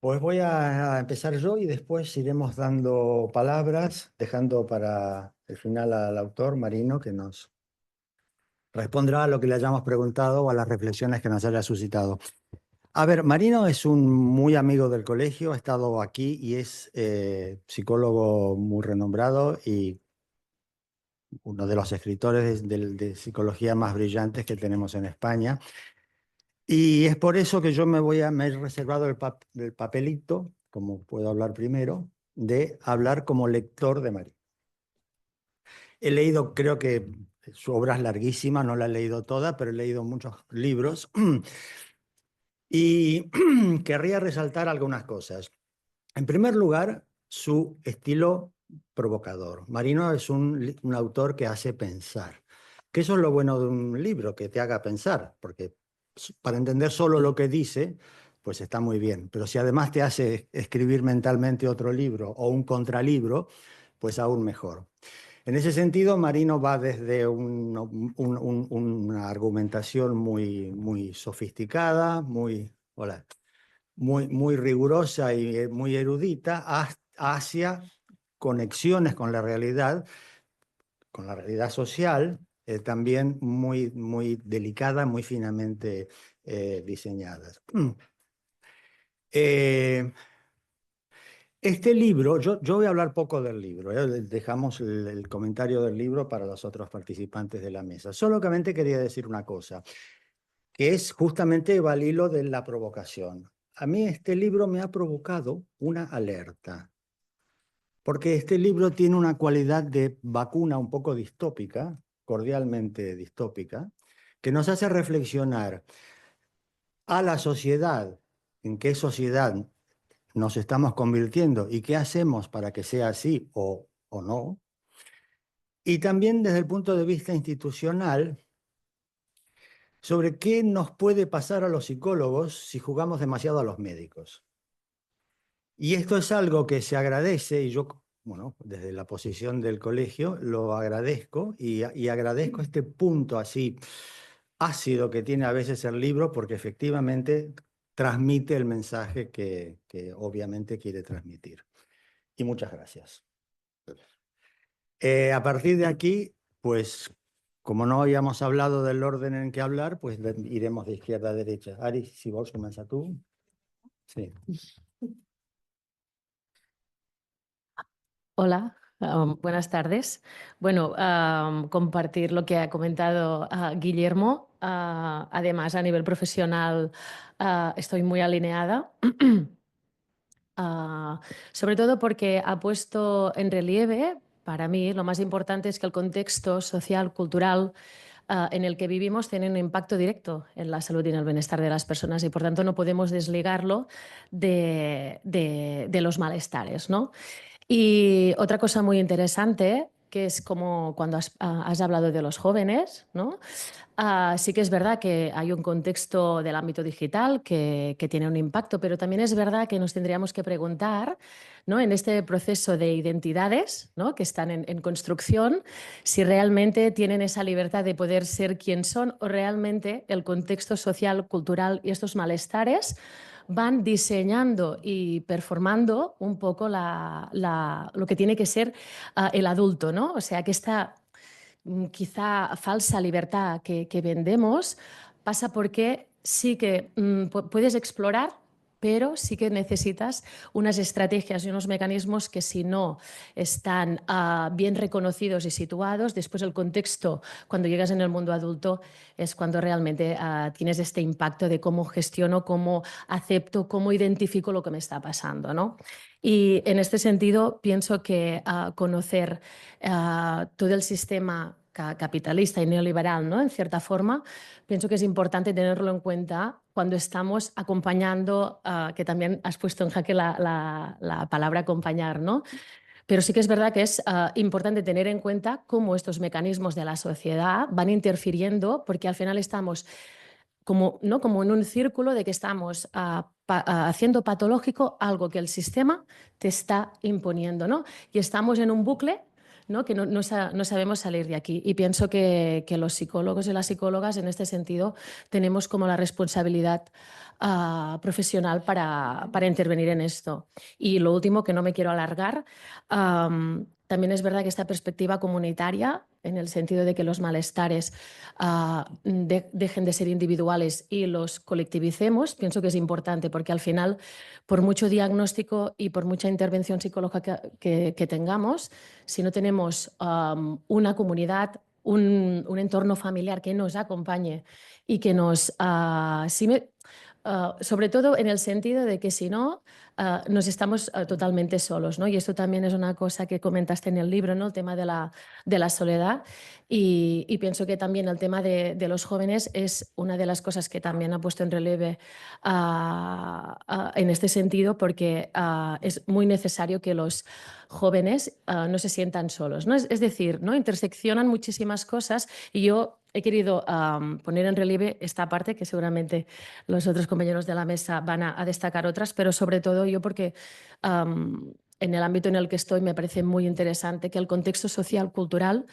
Pues voy a empezar yo y después iremos dando palabras, dejando para el final al autor Marino, que nos responderá a lo que le hayamos preguntado o a las reflexiones que nos haya suscitado. A ver, Marino es un muy amigo del colegio, ha estado aquí y es psicólogo muy renombrado y uno de los escritores de psicología más brillantes que tenemos en España. Y es por eso que yo me he reservado el papelito, como puedo hablar primero, de hablar como lector de Marino. He leído, creo que su obra es larguísima, no la he leído toda, pero he leído muchos libros y querría resaltar algunas cosas. En primer lugar, su estilo provocador. Marino es un autor que hace pensar, que eso es lo bueno de un libro, que te haga pensar, porque para entender solo lo que dice, pues está muy bien, pero si además te hace escribir mentalmente otro libro o un contralibro, pues aún mejor. En ese sentido, Marino va desde una argumentación muy sofisticada, hola, muy rigurosa y muy erudita, hacia conexiones con la realidad social, también muy delicada, muy finamente diseñadas. Eh, Este libro, yo voy a hablar poco del libro, dejamos el comentario del libro para los otros participantes de la mesa. Solamente quería decir una cosa, que es justamente va al hilo de la provocación. A mí este libro me ha provocado una alerta, porque este libro tiene una cualidad de vacuna un poco distópica, cordialmente distópica, que nos hace reflexionar a la sociedad, en qué sociedad nos estamos convirtiendo y qué hacemos para que sea así o no. Y también desde el punto de vista institucional, sobre qué nos puede pasar a los psicólogos si jugamos demasiado a los médicos. Y esto es algo que se agradece y yo, bueno, desde la posición del colegio lo agradezco y agradezco este punto así ácido que tiene a veces el libro porque efectivamente transmite el mensaje que obviamente quiere transmitir. Y muchas gracias. A partir de aquí, pues como no habíamos hablado del orden en que hablar, pues iremos de izquierda a derecha. Ari, si vos comienzas tú. Sí. Hola, buenas tardes. Bueno, compartir lo que ha comentado Guillermo. Además, a nivel profesional, estoy muy alineada. Ah, Sobre todo porque ha puesto en relieve, para mí, lo más importante es que el contexto social, cultural, en el que vivimos tiene un impacto directo en la salud y en el bienestar de las personas y por tanto no podemos desligarlo de los malestares, ¿no? Y otra cosa muy interesante, que es como cuando has hablado de los jóvenes, ¿no? Sí que es verdad que hay un contexto del ámbito digital que tiene un impacto, pero también es verdad que nos tendríamos que preguntar, ¿no? En este proceso de identidades, ¿no? Que están en construcción, si realmente tienen esa libertad de poder ser quien son o realmente el contexto social, cultural y estos malestares van diseñando y performando un poco lo que tiene que ser el adulto, ¿no? O sea, que esta quizá falsa libertad que vendemos pasa porque sí que puedes explorar, pero sí que necesitas unas estrategias y unos mecanismos que si no están bien reconocidos y situados, después el contexto, cuando llegas en el mundo adulto, es cuando realmente tienes este impacto de cómo gestiono, cómo acepto, cómo identifico lo que me está pasando, ¿no? Y en este sentido, pienso que conocer todo el sistema capitalista y neoliberal, ¿no? En cierta forma, pienso que es importante tenerlo en cuenta cuando estamos acompañando, que también has puesto en jaque la palabra acompañar, ¿no? Pero sí que es verdad que es importante tener en cuenta cómo estos mecanismos de la sociedad van interfiriendo, porque al final estamos como, ¿no? Como en un círculo de que estamos haciendo patológico algo que el sistema te está imponiendo, ¿no? Y estamos en un bucle ¿no? Que no sabemos salir de aquí. Y pienso que los psicólogos y las psicólogas en este sentido tenemos como la responsabilidad profesional para intervenir en esto. Y lo último, que no me quiero alargar, también es verdad que esta perspectiva comunitaria, en el sentido de que los malestares dejen de ser individuales y los colectivicemos, pienso que es importante, porque al final, por mucho diagnóstico y por mucha intervención psicológica que tengamos, si no tenemos una comunidad, un entorno familiar que nos acompañe y que nos... sobre todo en el sentido de que si no, nos estamos totalmente solos, ¿no? Y esto también es una cosa que comentaste en el libro, ¿no? El tema de la soledad. Y pienso que también el tema de los jóvenes es una de las cosas que también ha puesto en relieve en este sentido, porque es muy necesario que los jóvenes no se sientan solos, ¿no? Es decir, ¿no? Interseccionan muchísimas cosas y yo he querido poner en relieve esta parte, que seguramente los otros compañeros de la mesa van a destacar otras, pero sobre todo yo porque en el ámbito en el que estoy me parece muy interesante que el contexto social, cultural,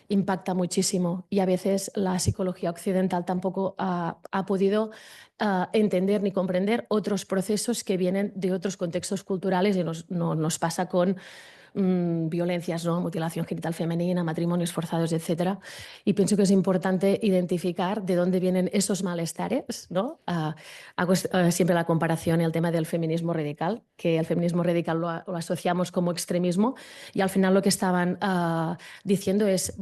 impacta muchísimo y a veces la psicología occidental tampoco ha podido entender ni comprender otros procesos que vienen de otros contextos culturales y nos pasa con violencias, ¿no? Mutilación genital femenina, matrimonios forzados, etcétera. Y pienso que es importante identificar de dónde vienen esos malestares, ¿no? Hago siempre la comparación y el tema del feminismo radical, que el feminismo radical lo asociamos como extremismo y al final lo que estaban diciendo es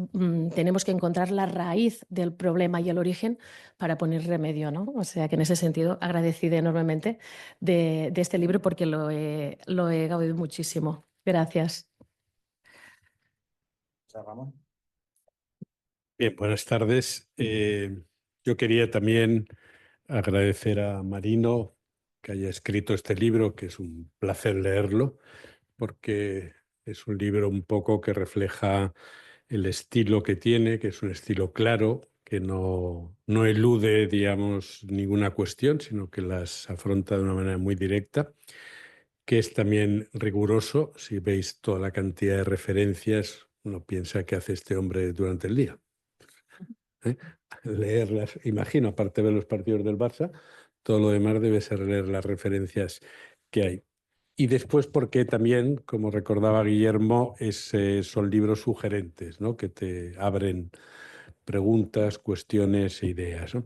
tenemos que encontrar la raíz del problema y el origen para poner remedio, ¿no? O sea que en ese sentido agradecida enormemente de este libro porque lo he gaudido muchísimo. Gracias. Ramón. Bien, buenas tardes. Yo quería también agradecer a Marino que haya escrito este libro, que es un placer leerlo, porque es un libro un poco que refleja el estilo que tiene, que es un estilo claro, que no elude, digamos, ninguna cuestión, sino que las afronta de una manera muy directa, que es también riguroso. Si veis toda la cantidad de referencias, uno piensa que hace este hombre durante el día. Leerlas, imagino, aparte de ver los partidos del Barça, todo lo demás debe ser leer las referencias que hay. Y después porque también, como recordaba Guillermo, son libros sugerentes, ¿no? Que te abren preguntas, cuestiones e ideas, ¿no?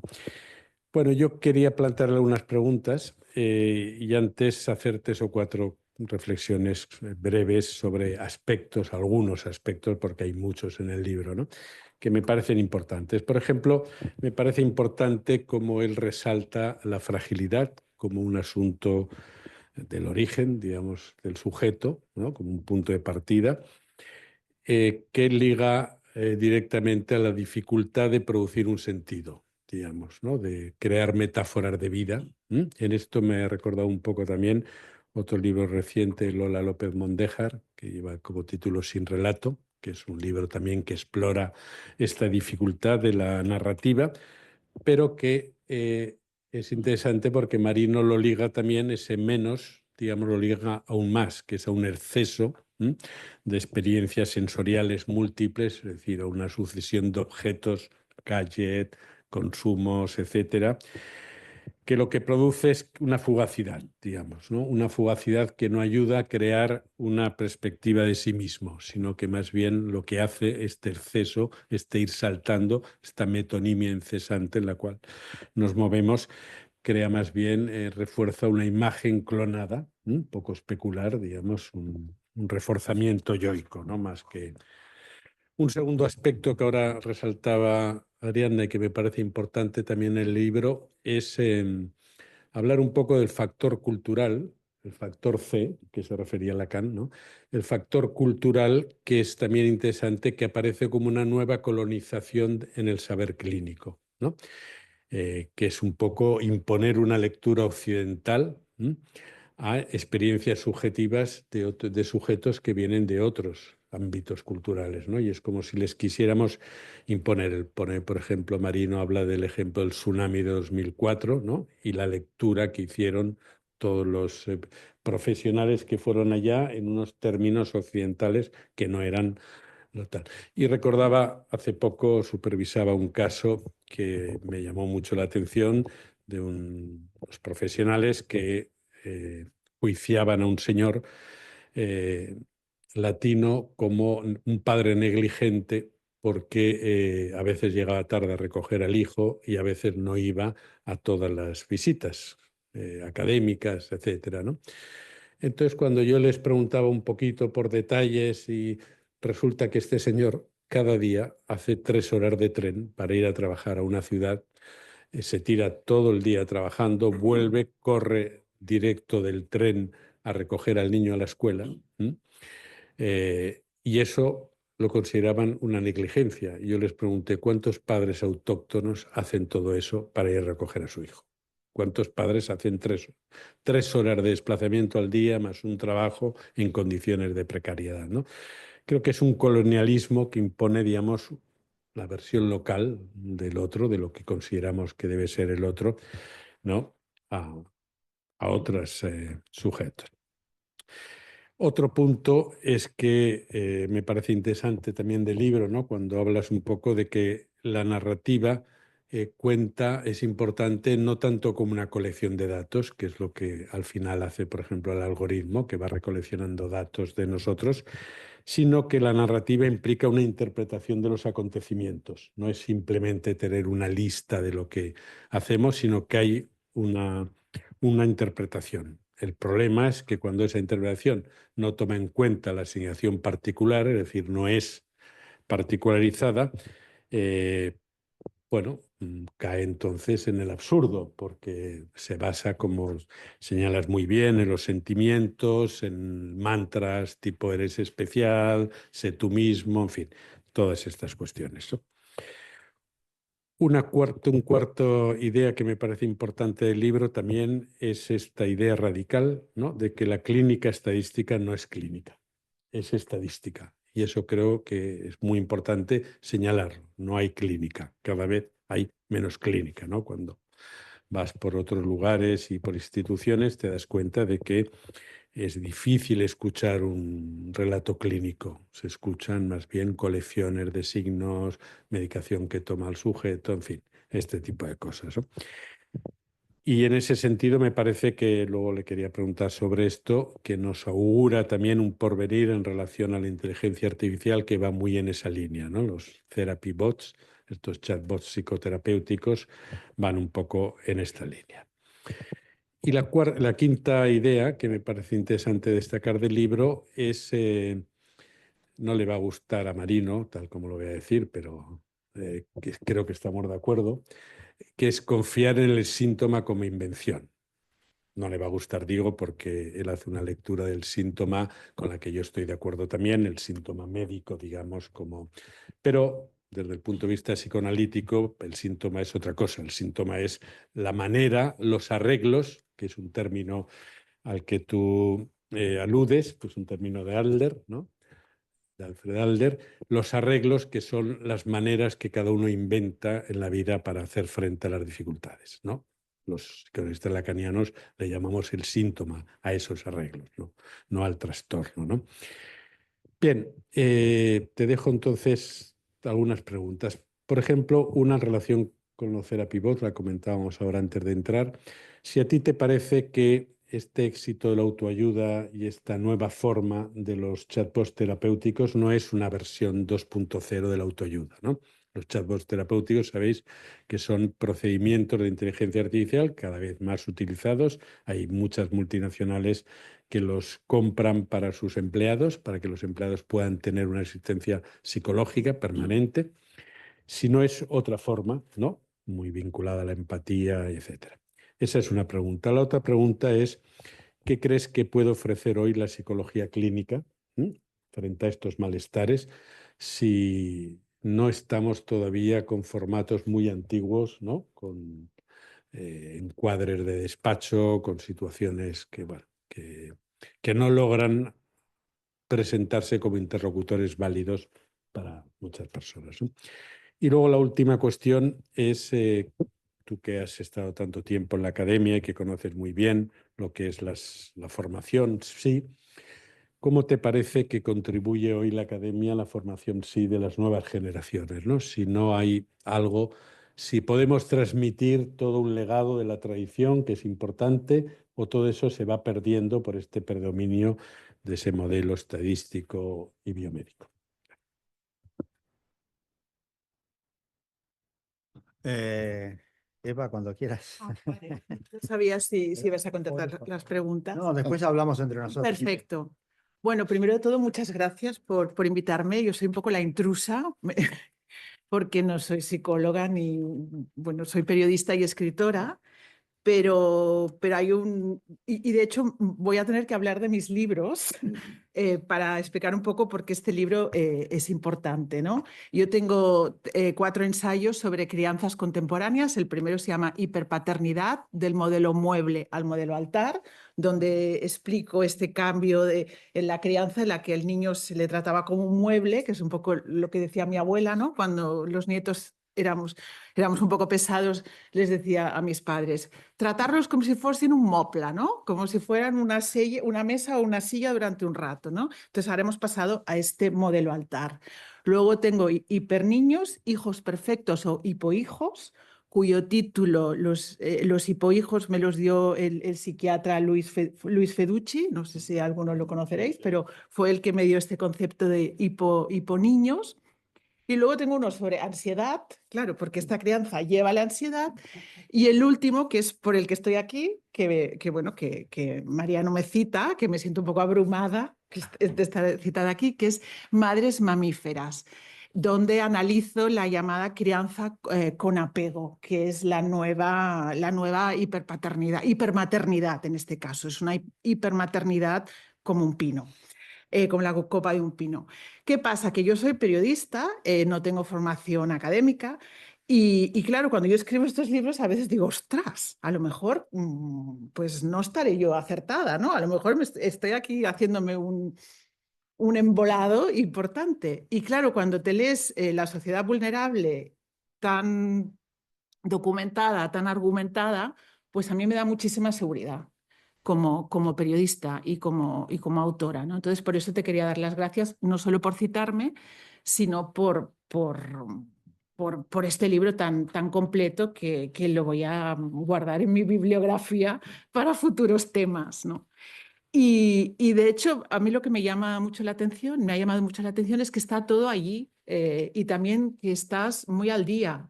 Bueno, yo quería plantearle unas preguntas y antes hacer 3 o 4 reflexiones breves sobre aspectos, algunos aspectos, porque hay muchos en el libro, ¿no? Que me parecen importantes. Por ejemplo, me parece importante cómo él resalta la fragilidad como un asunto del origen, digamos, del sujeto, ¿no? Como un punto de partida, que liga directamente a la dificultad de producir un sentido, digamos, ¿no? De crear metáforas de vida. En esto me ha recordado un poco también otro libro reciente, Lola López Mondéjar, que lleva como título Sin relato, que es un libro también que explora esta dificultad de la narrativa, pero que es interesante porque Marino lo liga también, ese menos, digamos, lo liga aún más, que es a un exceso de experiencias sensoriales múltiples, es decir, a una sucesión de objetos, gadget, consumos, etcétera, que lo que produce es una fugacidad, digamos, ¿no? Una fugacidad que no ayuda a crear una perspectiva de sí mismo, sino que más bien lo que hace este exceso, este ir saltando, esta metonimia incesante en la cual nos movemos, crea más bien, refuerza una imagen clonada, un poco especular, digamos, un reforzamiento yoico, ¿no? Más que... Un segundo aspecto que ahora resaltaba Ariadna y que me parece importante también en el libro es hablar un poco del factor cultural, el factor C, que se refería a Lacan, ¿no? El factor cultural, que es también interesante, que aparece como una nueva colonización en el saber clínico, ¿no? Que es un poco imponer una lectura occidental a experiencias subjetivas de sujetos que vienen de otros ámbitos culturales, ¿no? Y es como si les quisiéramos imponer. Por ejemplo, Marino habla del ejemplo del tsunami de 2004, ¿no? Y la lectura que hicieron todos los profesionales que fueron allá en unos términos occidentales que no eran no tal. Y recordaba, hace poco supervisaba un caso que me llamó mucho la atención de unos profesionales que juiciaban a un señor eh, latino como un padre negligente porque a veces llegaba tarde a recoger al hijo y a veces no iba a todas las visitas académicas, etcétera, ¿no? Entonces, cuando yo les preguntaba un poquito por detalles y resulta que este señor cada día hace 3 horas de tren para ir a trabajar a una ciudad, se tira todo el día trabajando, vuelve, corre directo del tren a recoger al niño a la escuela. Y eso lo consideraban una negligencia. Y yo les pregunté, ¿cuántos padres autóctonos hacen todo eso para ir a recoger a su hijo? ¿Cuántos padres hacen 3 horas de desplazamiento al día más un trabajo en condiciones de precariedad, ¿no? Creo que es un colonialismo que impone, digamos, la versión local del otro, de lo que consideramos que debe ser el otro, ¿no? A otros sujetos. Otro punto es que me parece interesante también del libro, ¿no? Cuando hablas un poco de que la narrativa cuenta, es importante no tanto como una colección de datos, que es lo que al final hace, por ejemplo, el algoritmo, que va recoleccionando datos de nosotros, sino que la narrativa implica una interpretación de los acontecimientos. No es simplemente tener una lista de lo que hacemos, sino que hay una interpretación. El problema es que cuando esa interpretación no toma en cuenta la asignación particular, es decir, no es particularizada, eh, bueno, cae entonces en el absurdo, porque se basa, como señalas muy bien, en los sentimientos, en mantras tipo eres especial, sé tú mismo, en fin, todas estas cuestiones, ¿no? Un cuarto idea que me parece importante del libro también es esta idea radical, ¿no? De que la clínica estadística no es clínica, es estadística. Y eso creo que es muy importante señalarlo. No hay clínica, cada vez hay menos clínica, ¿no? Cuando vas por otros lugares y por instituciones te das cuenta de que es difícil escuchar un relato clínico. Se escuchan más bien colecciones de signos, medicación que toma el sujeto, en fin, este tipo de cosas, ¿no? Y en ese sentido me parece que luego le quería preguntar sobre esto, que nos augura también un porvenir en relación a la inteligencia artificial que va muy en esa línea, ¿no? Los therapy bots, estos chatbots psicoterapéuticos, van un poco en esta línea. Y la quinta idea que me parece interesante destacar del libro es, no le va a gustar a Marino, tal como lo voy a decir, pero creo que estamos de acuerdo, que es confiar en el síntoma como invención. No le va a gustar, digo, porque él hace una lectura del síntoma con la que yo estoy de acuerdo también, el síntoma médico, digamos, como... Pero desde el punto de vista psicoanalítico, el síntoma es otra cosa. El síntoma es la manera, los arreglos, que es un término al que tú aludes, pues un término de Adler, ¿no? De Alfred Adler, los arreglos que son las maneras que cada uno inventa en la vida para hacer frente a las dificultades, ¿no? Los psicoanalistas lacanianos le llamamos el síntoma a esos arreglos, ¿no? No al trastorno, ¿no? Bien, te dejo entonces algunas preguntas. Por ejemplo, una en relación con los Therapy Bots, la comentábamos ahora antes de entrar. Si a ti te parece que este éxito de la autoayuda y esta nueva forma de los chatbots terapéuticos no es una versión 2.0 de la autoayuda, ¿no? Los chatbots terapéuticos, sabéis que son procedimientos de inteligencia artificial cada vez más utilizados. Hay muchas multinacionales que los compran para sus empleados, para que los empleados puedan tener una asistencia psicológica permanente. Si no es otra forma, ¿no? Muy vinculada a la empatía, etcétera. Esa es una pregunta. La otra pregunta es, ¿qué crees que puede ofrecer hoy la psicología clínica frente a estos malestares si no estamos todavía con formatos muy antiguos, ¿no? Con encuadres de despacho, con situaciones que, bueno, que no logran presentarse como interlocutores válidos para muchas personas, ¿no? Y luego la última cuestión es, tú que has estado tanto tiempo en la academia y que conoces muy bien lo que es la formación, sí, ¿cómo te parece que contribuye hoy la academia a la formación, sí, de las nuevas generaciones, ¿no? Si no hay algo, si podemos transmitir todo un legado de la tradición que es importante, o todo eso se va perdiendo por este predominio de ese modelo estadístico y biomédico. Eva, cuando quieras. Vale. No sabía si ibas a contestar las preguntas. No, después hablamos entre nosotros. Perfecto. Bueno, primero de todo, muchas gracias por invitarme. Yo soy un poco la intrusa, porque no soy psicóloga ni, bueno, soy periodista y escritora, pero hay un... Y de hecho voy a tener que hablar de mis libros para explicar un poco por qué este libro es importante, ¿no? Yo tengo 4 ensayos sobre crianzas contemporáneas. El primero se llama Hiperpaternidad, del modelo mueble al modelo altar, donde explico este cambio en la crianza en la que el niño se le trataba como un mueble, que es un poco lo que decía mi abuela, ¿no? Cuando los nietos éramos un poco pesados, les decía a mis padres, tratarlos como si fuesen un mopla, ¿no? Como si fueran una mesa o una silla durante un rato, ¿no? Entonces ahora hemos pasado a este modelo altar. Luego tengo hiperniños, hijos perfectos o hipohijos, cuyo título, los hipohijos, me los dio el psiquiatra Luis Feducci, no sé si algunos lo conoceréis, pero fue el que me dio este concepto de hiponiños. Y luego tengo uno sobre ansiedad, claro, porque esta crianza lleva la ansiedad. Y el último, que es por el que estoy aquí, que Mariano me cita, que me siento un poco abrumada de estar citada aquí, que es Madres Mamíferas, donde analizo la llamada crianza con apego, que es la nueva hipermaternidad en este caso. Es una hipermaternidad como un pino. Como la copa de un pino. ¿Qué pasa? Que yo soy periodista, no tengo formación académica y claro, cuando yo escribo estos libros a veces digo, ostras, a lo mejor pues no estaré yo acertada, ¿no? A lo mejor estoy aquí haciéndome un embolado importante. Y claro, cuando te lees La sociedad vulnerable tan documentada, tan argumentada, pues a mí me da muchísima seguridad como periodista y como autora, ¿no? Entonces, por eso te quería dar las gracias, no solo por citarme, sino por este libro tan completo que lo voy a guardar en mi bibliografía para futuros temas, ¿no? Y de hecho, a mí lo que me ha llamado mucho la atención es que está todo allí y también que estás muy al día.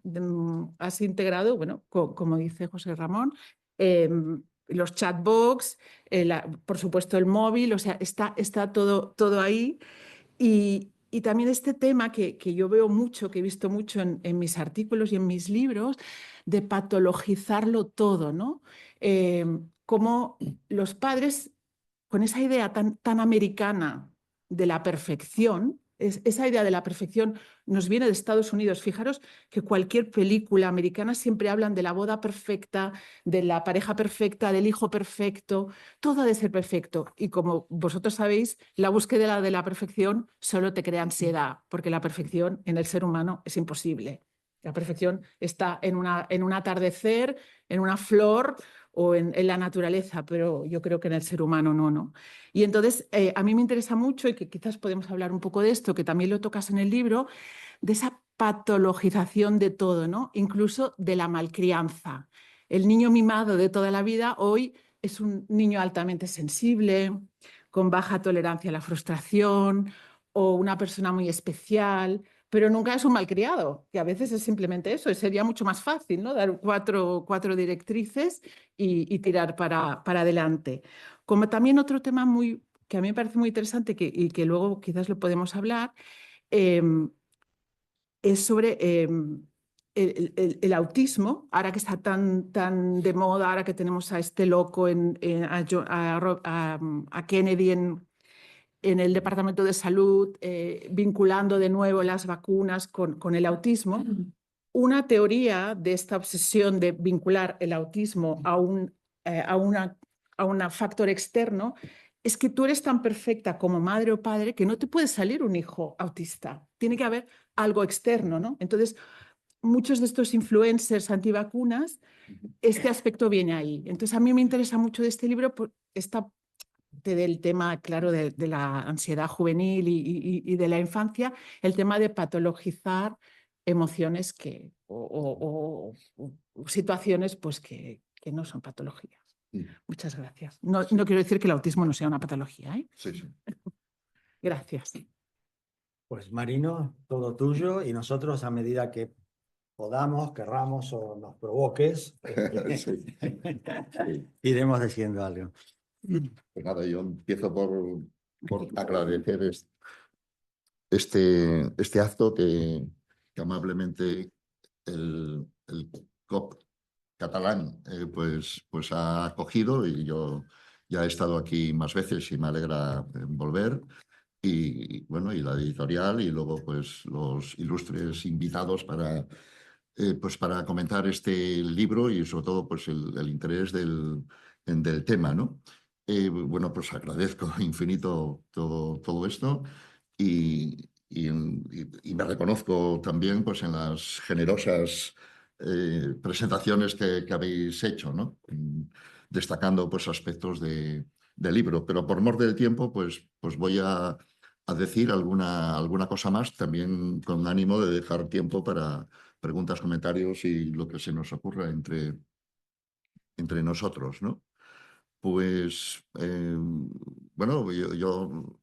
Has integrado, bueno, como dice José Ramón, los chatbox, por supuesto el móvil, o sea, está todo ahí. Y también este tema que yo veo mucho, que he visto mucho en mis artículos y en mis libros, de patologizarlo todo, ¿no? Como los padres, con esa idea tan americana de la perfección, esa idea de la perfección nos viene de Estados Unidos. Fijaros que cualquier película americana siempre hablan de la boda perfecta, de la pareja perfecta, del hijo perfecto, todo ha de ser perfecto. Y como vosotros sabéis, la búsqueda de la perfección solo te crea ansiedad, porque la perfección en el ser humano es imposible. La perfección está en un atardecer, en una flor o en la naturaleza, pero yo creo que en el ser humano no. Y entonces a mí me interesa mucho, y que quizás podemos hablar un poco de esto, que también lo tocas en el libro, de esa patologización de todo, ¿no? Incluso de la malcrianza. El niño mimado de toda la vida hoy es un niño altamente sensible, con baja tolerancia a la frustración, o una persona muy especial, pero nunca es un malcriado, que a veces es simplemente eso. Sería mucho más fácil, ¿no? Dar cuatro directrices y tirar para adelante. Como también otro tema que a mí me parece muy interesante y que luego quizás lo podemos hablar, es sobre el autismo, ahora que está tan de moda, ahora que tenemos a este loco, a Kennedy en el Departamento de Salud, vinculando de nuevo las vacunas con el autismo. Una teoría de esta obsesión de vincular el autismo a un factor externo es que tú eres tan perfecta como madre o padre que no te puede salir un hijo autista. Tiene que haber algo externo, ¿no? Entonces, muchos de estos influencers antivacunas, este aspecto viene ahí. Entonces, a mí me interesa mucho de este libro por esta aparte del tema, claro, de la ansiedad juvenil y de la infancia, el tema de patologizar emociones o situaciones pues que no son patologías. Muchas gracias. No quiero decir que el autismo no sea una patología, ¿eh? Sí, sí. Gracias. Pues Marino, todo tuyo y nosotros a medida que podamos, querramos o nos provoques, Sí. iremos diciendo algo. Pues nada, yo empiezo por agradecer este acto que amablemente el COP catalán pues ha acogido, y yo ya he estado aquí más veces y me alegra volver. Y bueno, y la editorial y luego pues los ilustres invitados pues para comentar este libro y sobre todo pues el interés del tema, ¿no? Bueno, pues agradezco infinito todo esto y me reconozco también pues en las generosas presentaciones que habéis hecho, ¿no? Destacando pues aspectos del libro, pero por mor del tiempo pues voy a decir alguna cosa más, también con ánimo de dejar tiempo para preguntas, comentarios y lo que se nos ocurra entre nosotros, ¿no? Pues, bueno, yo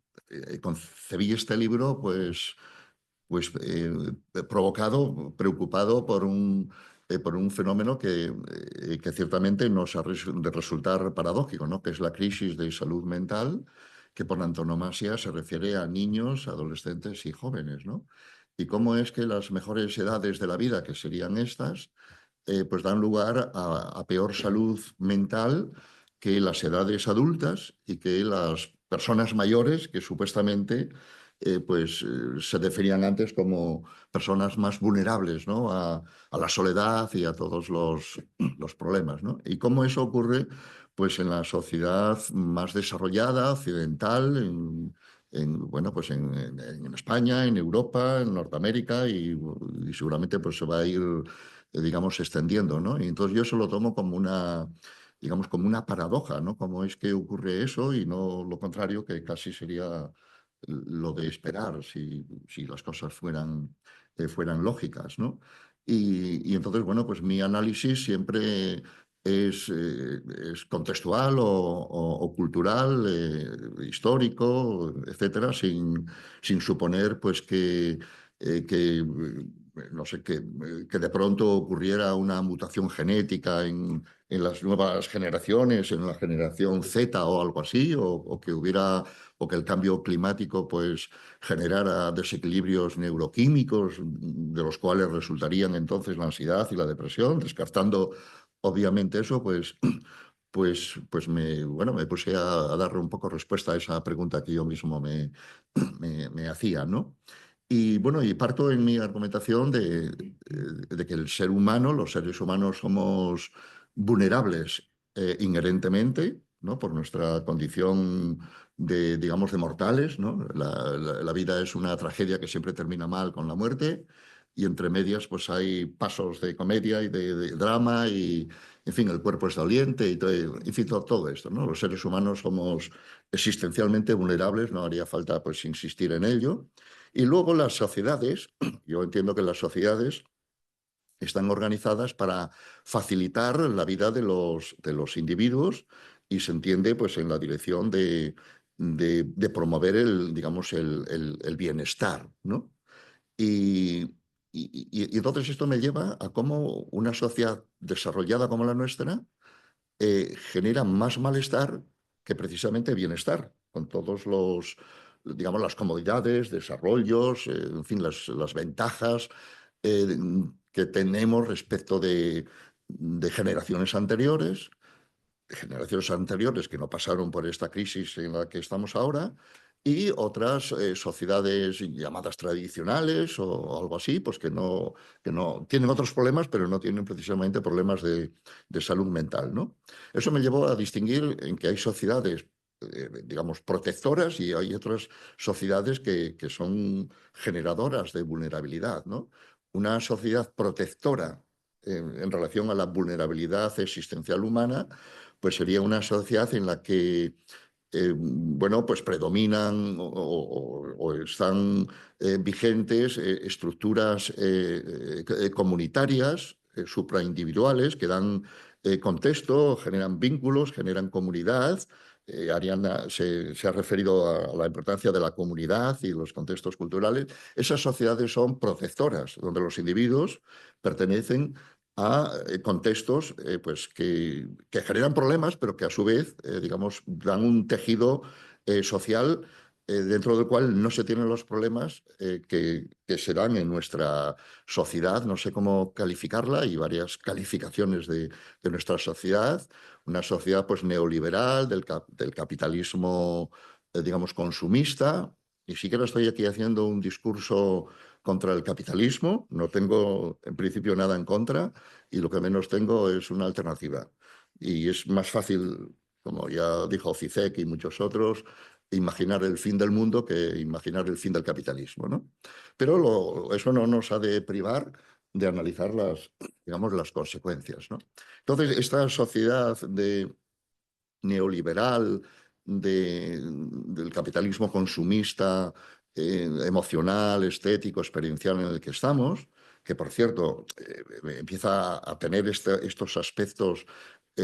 concebí este libro pues provocado, preocupado por un fenómeno que ciertamente nos ha de resultar paradójico, ¿no? Que es la crisis de salud mental, que por antonomasia se refiere a niños, adolescentes y jóvenes, ¿no? Y cómo es que las mejores edades de la vida, que serían estas, pues dan lugar a peor salud mental que las edades adultas y que las personas mayores que supuestamente se definían antes como personas más vulnerables, ¿no? a la soledad y a todos los problemas, ¿no? Y cómo eso ocurre pues en la sociedad más desarrollada, occidental, bueno, pues en España, en Europa, en Norteamérica y seguramente pues se va a ir digamos, extendiendo, ¿no? Y entonces yo eso lo tomo como digamos, como una paradoja, ¿no? Cómo es que ocurre eso y no lo contrario, que casi sería lo de esperar si las cosas fueran lógicas, ¿no? Y entonces, bueno, pues mi análisis siempre es contextual o cultural, histórico, etcétera, sin suponer pues no sé, que de pronto ocurriera una mutación genética en las nuevas generaciones, en la generación Z o algo así, o que el cambio climático pues generara desequilibrios neuroquímicos de los cuales resultarían entonces la ansiedad y la depresión, descartando obviamente eso, pues me puse a darle un poco respuesta a esa pregunta que yo mismo me hacía, ¿no? Y bueno, y parto en mi argumentación de que el ser humano, los seres humanos somos vulnerables inherentemente, ¿no? Por nuestra condición digamos, de mortales, ¿no? La vida es una tragedia que siempre termina mal con la muerte y entre medias pues hay pasos de comedia y de drama y, en fin, el cuerpo es doliente y todo, en fin, todo esto, ¿no? Los seres humanos somos existencialmente vulnerables, no haría falta pues insistir en ello. Y luego las sociedades, yo entiendo que las sociedades están organizadas para facilitar la vida de los individuos y se entiende pues en la dirección de promover digamos, el bienestar, ¿no? Y entonces esto me lleva a cómo una sociedad desarrollada como la nuestra genera más malestar que precisamente bienestar, con todos digamos, las comodidades, desarrollos, en fin, las ventajas que tenemos respecto de generaciones anteriores que no pasaron por esta crisis en la que estamos ahora, y otras sociedades llamadas tradicionales o algo así, pues que no tienen otros problemas, pero no tienen precisamente problemas de salud mental, ¿no? Eso me llevó a distinguir en que hay sociedades, digamos, protectoras y hay otras sociedades que son generadoras de vulnerabilidad, ¿no? Una sociedad protectora en relación a la vulnerabilidad existencial humana pues sería una sociedad en la que bueno, pues predominan o están vigentes estructuras comunitarias, supraindividuales, que dan contexto, generan vínculos, generan comunidad. Ariana se ha referido a la importancia de la comunidad y los contextos culturales. Esas sociedades son protectoras, donde los individuos pertenecen a contextos pues que generan problemas, pero que a su vez, digamos, dan un tejido social dentro del cual no se tienen los problemas que se dan en nuestra sociedad. No sé cómo calificarla, hay varias calificaciones de nuestra sociedad. Una sociedad pues neoliberal, del capitalismo, digamos, consumista. Ni siquiera estoy aquí haciendo un discurso contra el capitalismo, no tengo en principio nada en contra y lo que menos tengo es una alternativa. Y es más fácil, como ya dijo Zizek y muchos otros, imaginar el fin del mundo que imaginar el fin del capitalismo, ¿no? Pero eso no nos ha de privar de analizar digamos, las consecuencias, ¿no? Entonces, esta sociedad neoliberal, del capitalismo consumista, emocional, estético, experiencial en el que estamos, que por cierto empieza a tener estos aspectos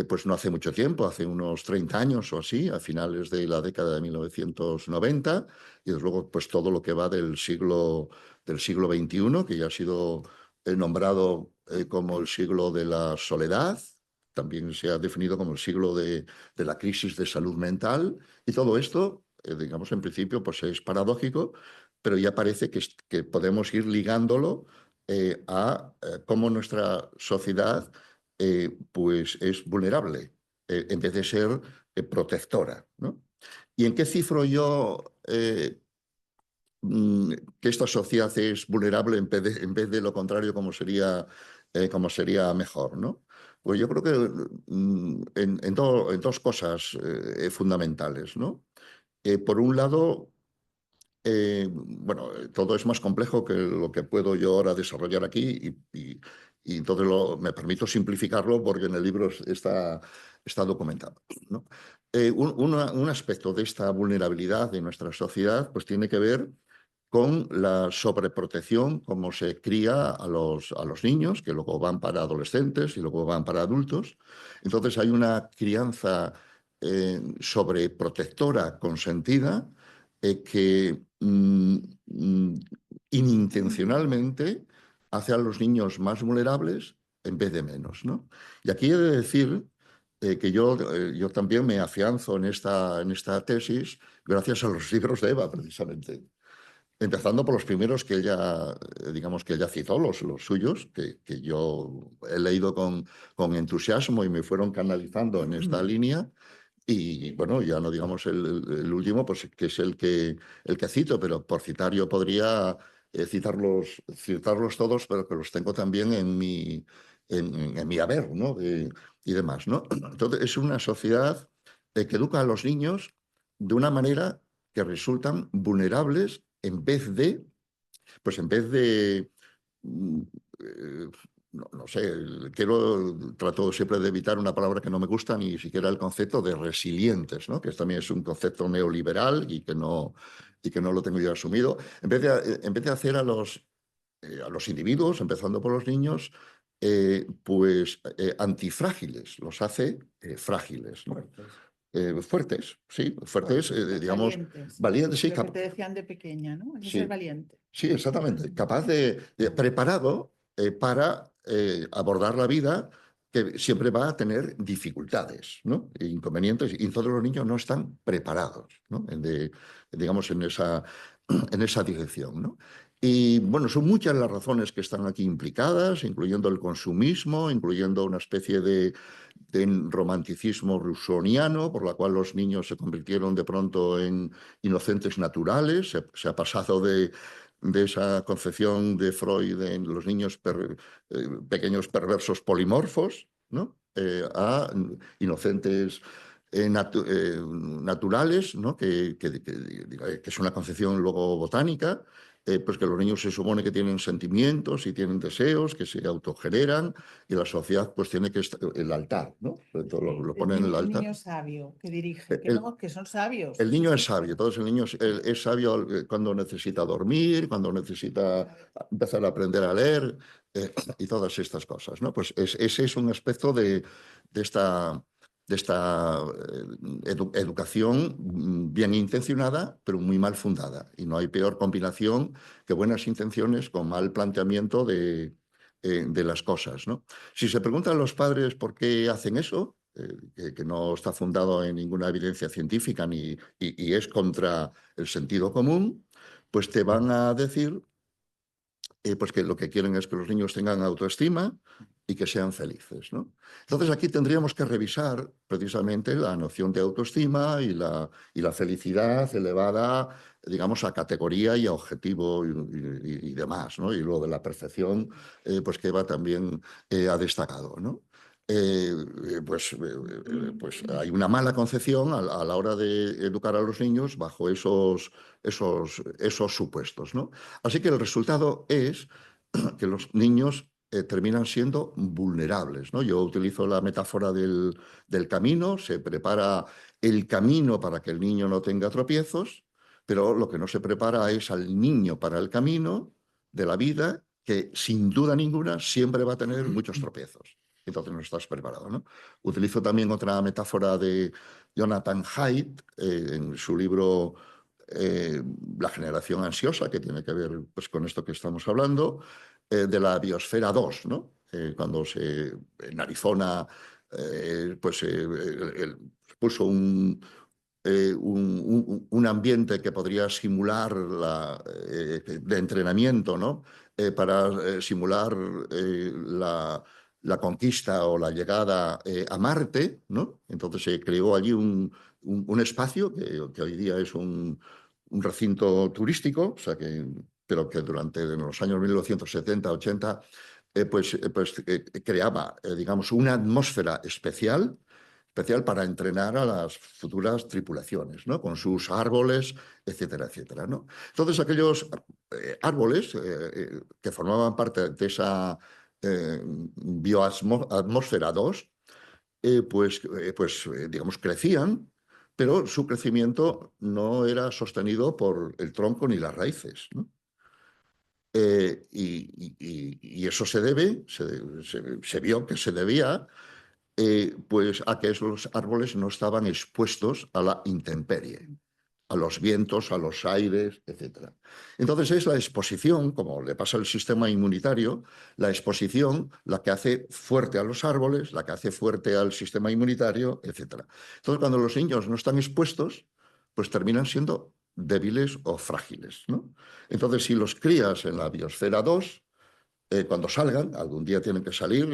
pues no hace mucho tiempo, hace unos 30 años o así, a finales de la década de 1990, y desde luego pues todo lo que va del siglo XXI, que ya ha sido nombrado como el siglo de la soledad. También se ha definido como el siglo de la crisis de salud mental, y todo esto, digamos, en principio, pues es paradójico, pero ya parece que podemos ir ligándolo a cómo nuestra sociedad pues es vulnerable en vez de ser protectora, ¿no? ¿Y en qué cifro yo que esta sociedad es vulnerable en vez de lo contrario, como sería mejor, ¿no? Pues yo creo que en dos cosas fundamentales, ¿no? Por un lado, bueno, todo es más complejo que lo que puedo yo ahora desarrollar aquí y entonces me permito simplificarlo porque en el libro está documentado, ¿no? Un aspecto de esta vulnerabilidad de nuestra sociedad pues tiene que ver con la sobreprotección, como se cría a los niños, que luego van para adolescentes y luego van para adultos. Entonces hay una crianza sobreprotectora, consentida, que inintencionalmente hace a los niños más vulnerables en vez de menos, ¿no? Y aquí he de decir que yo también me afianzo en esta tesis gracias a los libros de Eva, precisamente. Empezando por los primeros que ella, digamos, que ella citó, los suyos, que yo he leído con entusiasmo y me fueron canalizando en esta línea. Y bueno, ya no digamos el último, pues que es el que cito, pero por citar yo podría citarlos todos, pero que los tengo también en mi haber, ¿no? Y demás, ¿no? Entonces es una sociedad que educa a los niños de una manera que resultan vulnerables en vez de no sé, trato siempre de evitar una palabra que no me gusta, ni siquiera el concepto de resilientes, ¿no? Que también es un concepto neoliberal y que no lo tengo yo asumido. En vez de hacer a los individuos, empezando por los niños, antifrágiles, los hace frágiles, ¿no? Fuertes, sí, fuertes, digamos, valientes, sí. Lo que te decían de pequeña, ¿no? Eso Sí. ser valiente. Sí, exactamente. Capaz preparado para abordar la vida, que siempre va a tener dificultades, ¿no? E inconvenientes, y todos los niños no están preparados, ¿no? Digamos, en esa dirección, ¿no? Y bueno, son muchas las razones que están aquí implicadas, incluyendo el consumismo, incluyendo una especie de romanticismo rusoniano, por la cual los niños se convirtieron de pronto en inocentes naturales. Se ha pasado de esa concepción de Freud en los niños pequeños perversos polimorfos, ¿no? A inocentes naturales, ¿no? Que es una concepción luego botánica, pues que los niños se supone que tienen sentimientos y tienen deseos que se autogeneran, y la sociedad pues tiene que estar, el altar, ¿no? Lo ponen en el El altar. niño sabio que dirige, que El- no, que son sabios. El niño es sabio, entonces el niño es sabio cuando necesita dormir, cuando necesita empezar a aprender a leer, y todas estas cosas, ¿no? Pues ese es un aspecto de esta educación bien intencionada, pero muy mal fundada. Y no hay peor combinación que buenas intenciones con mal planteamiento de las cosas, ¿no? Si se preguntan a los padres por qué hacen eso, que no está fundado en ninguna evidencia científica y es contra el sentido común, pues te van a decir pues que lo que quieren es que los niños tengan autoestima y que sean felices, ¿no? Entonces aquí tendríamos que revisar precisamente la noción de autoestima y la felicidad elevada, digamos, a categoría y a objetivo y demás, ¿no? Y lo de la perfección, pues que Eva también ha destacado, ¿no? Pues hay una mala concepción a la hora de educar a los niños bajo esos supuestos, ¿no? Así que el resultado es que los niños terminan siendo vulnerables, ¿no? Yo utilizo la metáfora del camino, se prepara el camino para que el niño no tenga tropiezos, pero lo que no se prepara es al niño para el camino de la vida, que sin duda ninguna siempre va a tener muchos tropiezos. Entonces no estás preparado, ¿no? Utilizo también otra metáfora de Jonathan Haidt en su libro La generación ansiosa, que tiene que ver pues, con esto que estamos hablando, de la biosfera 2, ¿no? Cuando en Arizona pues, puso un ambiente que podría simular de entrenamiento, ¿no? Para simular la conquista o la llegada a Marte, ¿no? Entonces se creó allí un espacio que hoy día es un recinto turístico, o sea pero que durante los años 1970-80 creaba, digamos, una atmósfera especial para entrenar a las futuras tripulaciones, ¿no? Con sus árboles, etcétera, etcétera, ¿no? Entonces, aquellos árboles que formaban parte de esa bioatmósfera 2, digamos, crecían, pero su crecimiento no era sostenido por el tronco ni las raíces, ¿no? Y eso se vio que se debía pues a que esos árboles no estaban expuestos a la intemperie, a los vientos, a los aires, etc. Entonces es la exposición, como le pasa al sistema inmunitario, la exposición la que hace fuerte a los árboles, la que hace fuerte al sistema inmunitario, etc. Entonces cuando los niños no están expuestos, pues terminan siendo débiles o frágiles, ¿no? Entonces si los crías en la biosfera 2, cuando salgan, algún día tienen que salir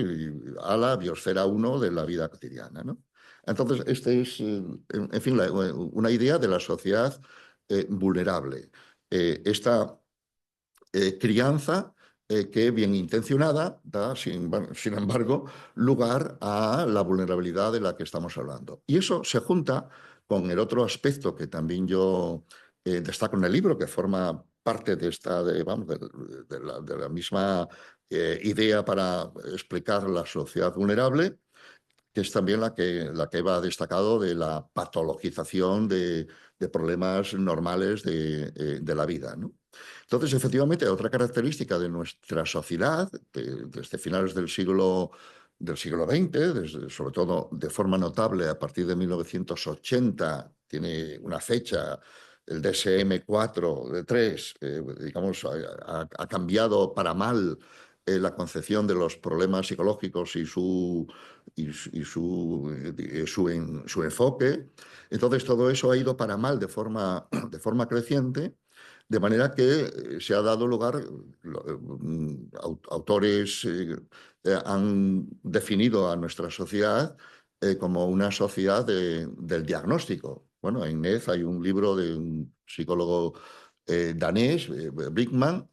a la biosfera 1 de la vida cotidiana, ¿no? Entonces, este es, en fin, una idea de la sociedad vulnerable. Esta crianza que, bien intencionada, da, sin embargo, lugar a la vulnerabilidad de la que estamos hablando. Y eso se junta con el otro aspecto que también yo destaco en el libro, que forma parte de la misma idea para explicar la sociedad vulnerable, que es también la que Eva ha destacado de la patologización de problemas normales de la vida, ¿no? Entonces, efectivamente, otra característica de nuestra sociedad, desde finales del siglo XX, sobre todo de forma notable a partir de 1980, tiene una fecha, el DSM-4 de 3, digamos, ha cambiado para mal la concepción de los problemas psicológicos y su enfoque. Entonces, todo eso ha ido para mal de forma creciente, de manera que se ha dado lugar, autores han definido a nuestra sociedad como una sociedad del diagnóstico. Bueno, en NEF hay un libro de un psicólogo danés, Brickman,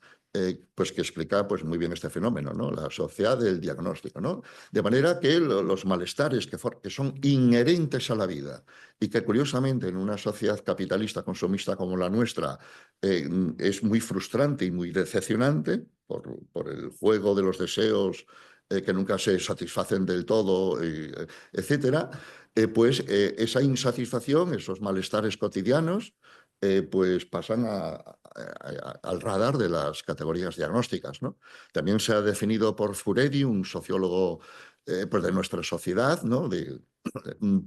pues que explica pues muy bien este fenómeno, ¿no? La sociedad del diagnóstico, ¿no? De manera que los malestares que son inherentes a la vida y que curiosamente en una sociedad capitalista consumista como la nuestra es muy frustrante y muy decepcionante por el juego de los deseos que nunca se satisfacen del todo, etcétera, pues esa insatisfacción, esos malestares cotidianos, pues pasan al radar de las categorías diagnósticas, ¿no? También se ha definido por Furedi, un sociólogo pues de nuestra sociedad, ¿no?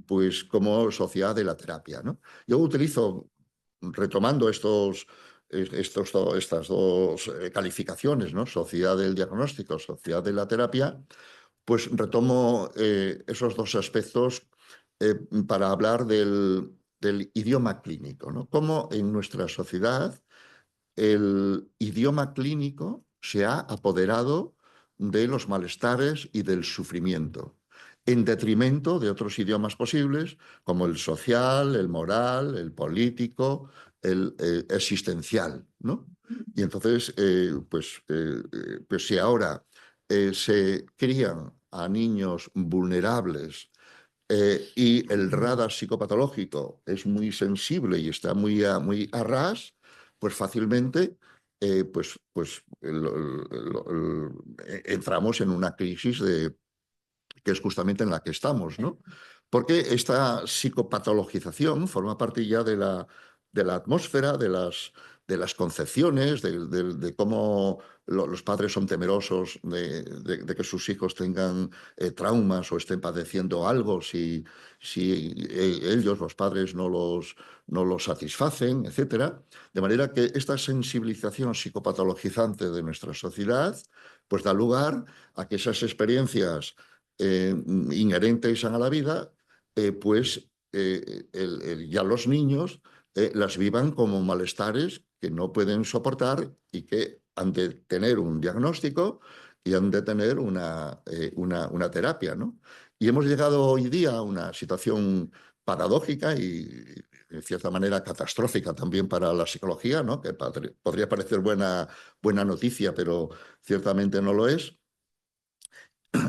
Pues como sociedad de la terapia, ¿no? Yo utilizo, retomando estas dos calificaciones, ¿no? Sociedad del diagnóstico, sociedad de la terapia, pues retomo esos dos aspectos para hablar del idioma clínico, ¿no? Cómo en nuestra sociedad el idioma clínico se ha apoderado de los malestares y del sufrimiento, en detrimento de otros idiomas posibles, como el social, el moral, el político, el existencial, ¿no? Y entonces, pues si ahora se crían a niños vulnerables y el radar psicopatológico es muy sensible y está muy a ras, pues fácilmente entramos en una crisis que es justamente en la que estamos, ¿no? Porque esta psicopatologización forma parte ya de la atmósfera, de las concepciones, de cómo los padres son temerosos de que sus hijos tengan traumas o estén padeciendo algo si ellos, los padres, no los satisfacen, etc. De manera que esta sensibilización psicopatologizante de nuestra sociedad pues da lugar a que esas experiencias inherentes a la vida, pues ya los niños las vivan como malestares que no pueden soportar y que han de tener un diagnóstico y han de tener una terapia, ¿no? Y hemos llegado hoy día a una situación paradójica y, de cierta manera, catastrófica también para la psicología, ¿no? Que podría parecer buena noticia, pero ciertamente no lo es.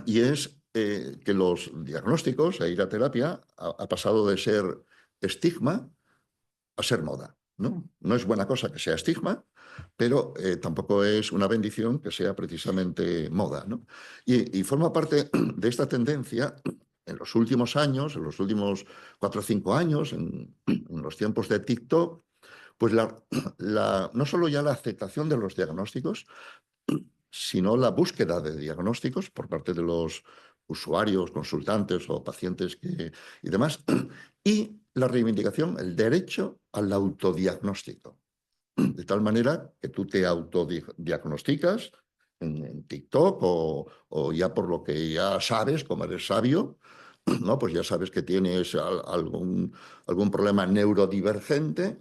Y es que los diagnósticos e ir a terapia ha pasado de ser estigma a ser moda, ¿no? No es buena cosa que sea estigma, pero tampoco es una bendición que sea precisamente moda, ¿no? Y forma parte de esta tendencia en los últimos años, en los últimos 4 o 5 años, en los tiempos de TikTok, pues no solo ya la aceptación de los diagnósticos, sino la búsqueda de diagnósticos por parte de los usuarios, consultantes o pacientes y demás, y la reivindicación, el derecho al autodiagnóstico. De tal manera que tú te autodiagnosticas en TikTok o ya por lo que ya sabes, como eres sabio, ¿no? Pues ya sabes que tienes algún problema neurodivergente.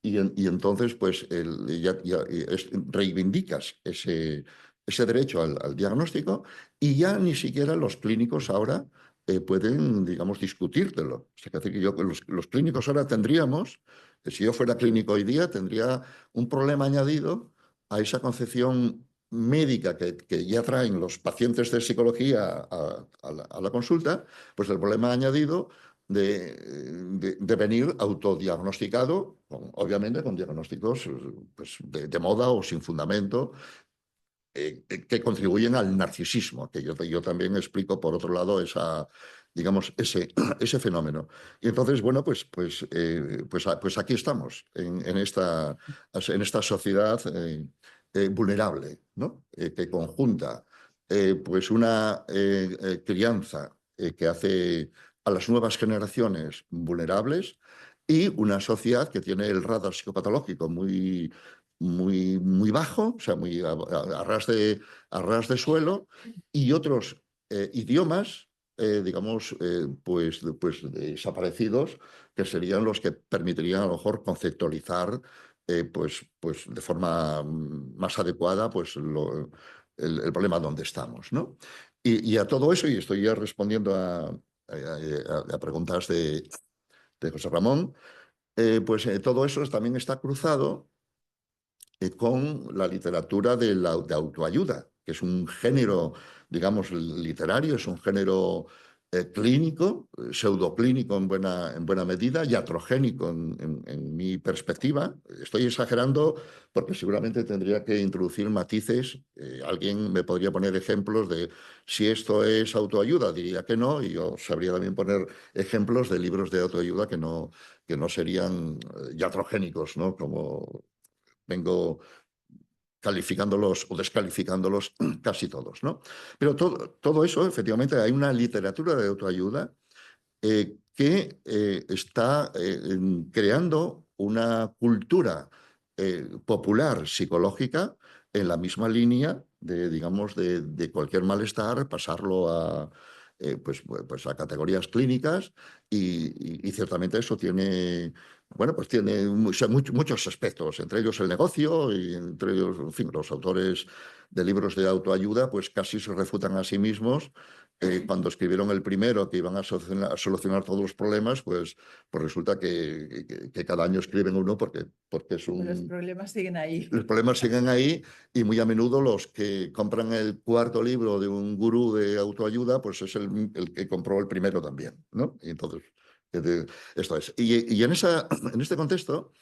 Y entonces, pues, reivindicas ese derecho al diagnóstico y ya ni siquiera los clínicos ahora pueden, digamos, discutírtelo. O sea, que los clínicos ahora tendríamos, si yo fuera clínico hoy día, tendría un problema añadido a esa concepción médica que ya traen los pacientes de psicología a la consulta, pues el problema añadido de venir autodiagnosticado, obviamente con diagnósticos pues, de moda o sin fundamento, que contribuyen al narcisismo, que yo también explico, por otro lado, digamos, ese fenómeno. Y entonces, bueno, pues aquí estamos, en esta sociedad vulnerable, ¿no? Que conjunta pues una crianza que hace a las nuevas generaciones vulnerables y una sociedad que tiene el radar psicopatológico muy bajo, o sea, muy a ras de suelo, y otros idiomas, digamos, pues desaparecidos, que serían los que permitirían a lo mejor conceptualizar pues de forma más adecuada pues el problema donde estamos, ¿no? Y a todo eso, y estoy ya respondiendo a preguntas de José Ramón, pues todo eso también está cruzado con la literatura de autoayuda, que es un género, digamos, literario, es un género clínico, pseudoclínico en buena medida, iatrogénico en mi perspectiva. Estoy exagerando porque seguramente tendría que introducir matices. Alguien me podría poner ejemplos de si esto es autoayuda, diría que no, y yo sabría también poner ejemplos de libros de autoayuda que no serían iatrogénicos, ¿no? Como vengo calificándolos o descalificándolos casi todos, ¿no? Pero todo eso, efectivamente, hay una literatura de autoayuda que está creando una cultura popular psicológica en la misma línea de, digamos, de cualquier malestar, pasarlo a, pues a categorías clínicas y ciertamente eso tiene, bueno, pues tiene muchos aspectos, entre ellos el negocio y entre ellos, en fin, los autores de libros de autoayuda pues casi se refutan a sí mismos. Cuando escribieron el primero que iban a solucionar todos los problemas, pues resulta que cada año escriben uno porque es un... Los problemas siguen ahí. Los problemas siguen ahí y muy a menudo los que compran el cuarto libro de un gurú de autoayuda, pues es el que compró el primero también, ¿no? Y entonces, esto es. Y en este contexto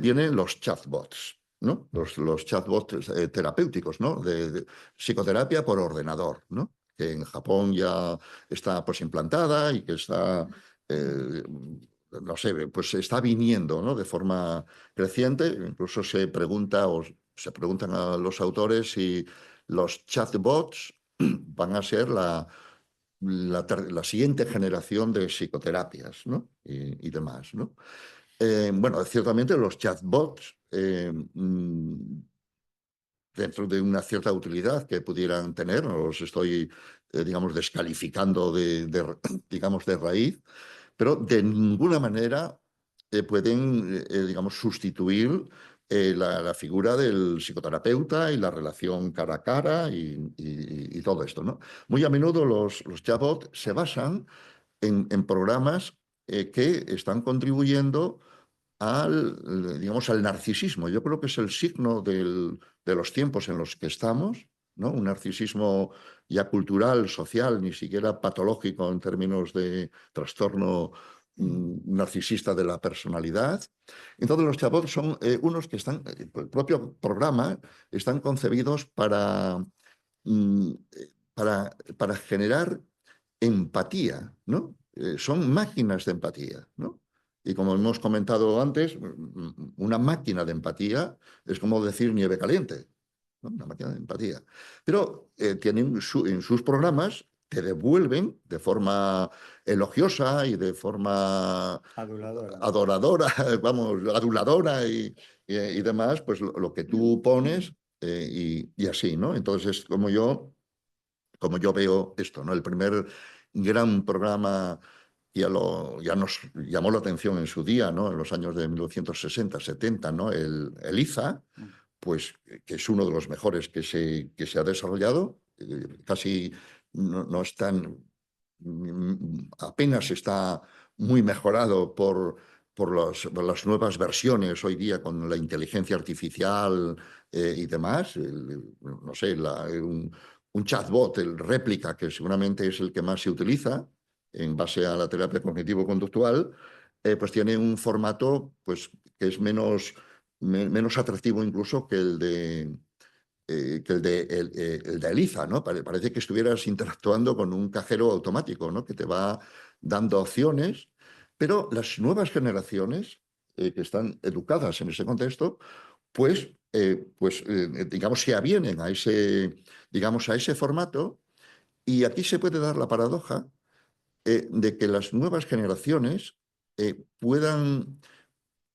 vienen los chatbots, ¿no? Los chatbots terapéuticos, ¿no? De psicoterapia por ordenador, ¿no? Que en Japón ya está pues implantada y que está, no sé, pues está viniendo, ¿no? De forma creciente. Incluso se preguntan a los autores si los chatbots van a ser la siguiente generación de psicoterapias, ¿no? Y demás, ¿no? Bueno, ciertamente los chatbots dentro de una cierta utilidad que pudieran tener, no los estoy, digamos, descalificando digamos, de raíz, pero de ninguna manera pueden, digamos, sustituir la figura del psicoterapeuta y la relación cara a cara y todo esto, ¿no? Muy a menudo los chatbots se basan en programas que están contribuyendo digamos, al narcisismo. Yo creo que es el signo de los tiempos en los que estamos, ¿no? Un narcisismo ya cultural, social, ni siquiera patológico en términos de trastorno narcisista de la personalidad. Entonces los chatbots son unos que están, el propio programa, están concebidos para generar empatía, ¿no? Son máquinas de empatía, ¿no? Y como hemos comentado antes, una máquina de empatía es como decir nieve caliente, ¿no? Una máquina de empatía. Pero tienen en sus programas, te devuelven de forma elogiosa y de forma adoradora, vamos, aduladora y demás, pues lo que tú pones y así, ¿no? Entonces, como yo veo esto, ¿no? El primer gran programa ya nos llamó la atención en su día, ¿no? En los años de 1960, 70, ¿no? El IZA, pues que es uno de los mejores que se ha desarrollado, casi no están, apenas está muy mejorado por las nuevas versiones hoy día con la inteligencia artificial y demás. No sé, un chatbot, el réplica, que seguramente es el que más se utiliza en base a la terapia cognitivo-conductual, pues tiene un formato pues, que es menos atractivo incluso que el de Eliza, ¿no? Parece que estuvieras interactuando con un cajero automático, ¿no? Que te va dando opciones, pero las nuevas generaciones que están educadas en ese contexto, pues digamos, se avienen a ese formato, y aquí se puede dar la paradoja de que las nuevas generaciones puedan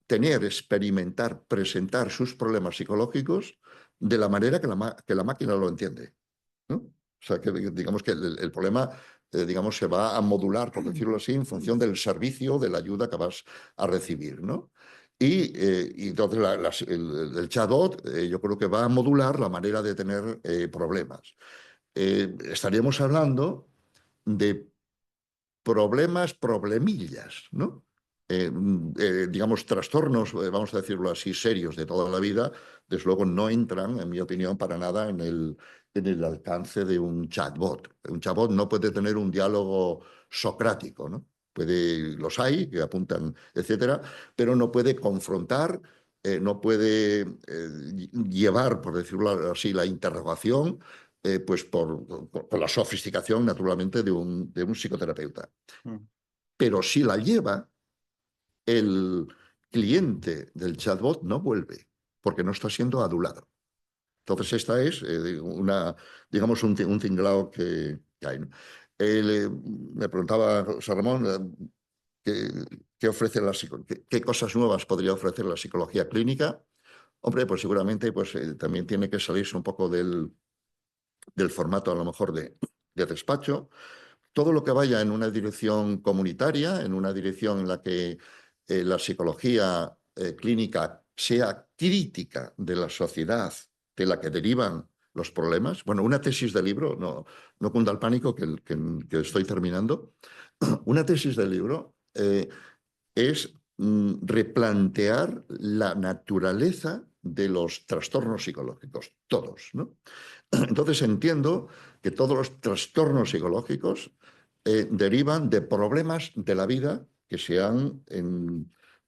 experimentar, presentar sus problemas psicológicos de la manera que la máquina lo entiende, ¿no? O sea, que digamos que el problema digamos, se va a modular, por decirlo así, en función del servicio, de la ayuda que vas a recibir, ¿no? Y entonces el chatbot yo creo que va a modular la manera de tener problemas. Estaríamos hablando de problemillas, ¿no? digamos, trastornos, vamos a decirlo así, serios de toda la vida, desde luego no entran, en mi opinión, para nada en el alcance de un chatbot. Un chatbot no puede tener un diálogo socrático, ¿no? Los hay que apuntan, etcétera, pero no puede confrontar, no puede llevar, por decirlo así, la interrogación, pues por la sofisticación, naturalmente, de un psicoterapeuta. Pero si la lleva, el cliente del chatbot no vuelve, porque no está siendo adulado. Entonces, esta es digamos, un tinglao que hay, ¿no? Me preguntaba José Ramón qué ofrece qué cosas nuevas podría ofrecer la psicología clínica. Hombre, pues seguramente pues, también tiene que salirse un poco del formato, a lo mejor, de despacho. Todo lo que vaya en una dirección comunitaria, en una dirección en la que la psicología clínica sea crítica de la sociedad de la que derivan los problemas. Bueno, una tesis de libro, no cunda el pánico que estoy terminando. Una tesis de libro es replantear la naturaleza de los trastornos psicológicos, todos, ¿no? Entonces entiendo que todos los trastornos psicológicos derivan de problemas de la vida que se han,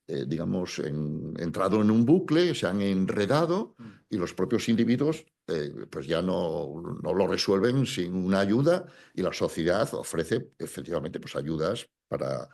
digamos, entrado en un bucle, se han enredado y los propios individuos pues ya no lo resuelven sin una ayuda y la sociedad ofrece efectivamente pues, ayudas para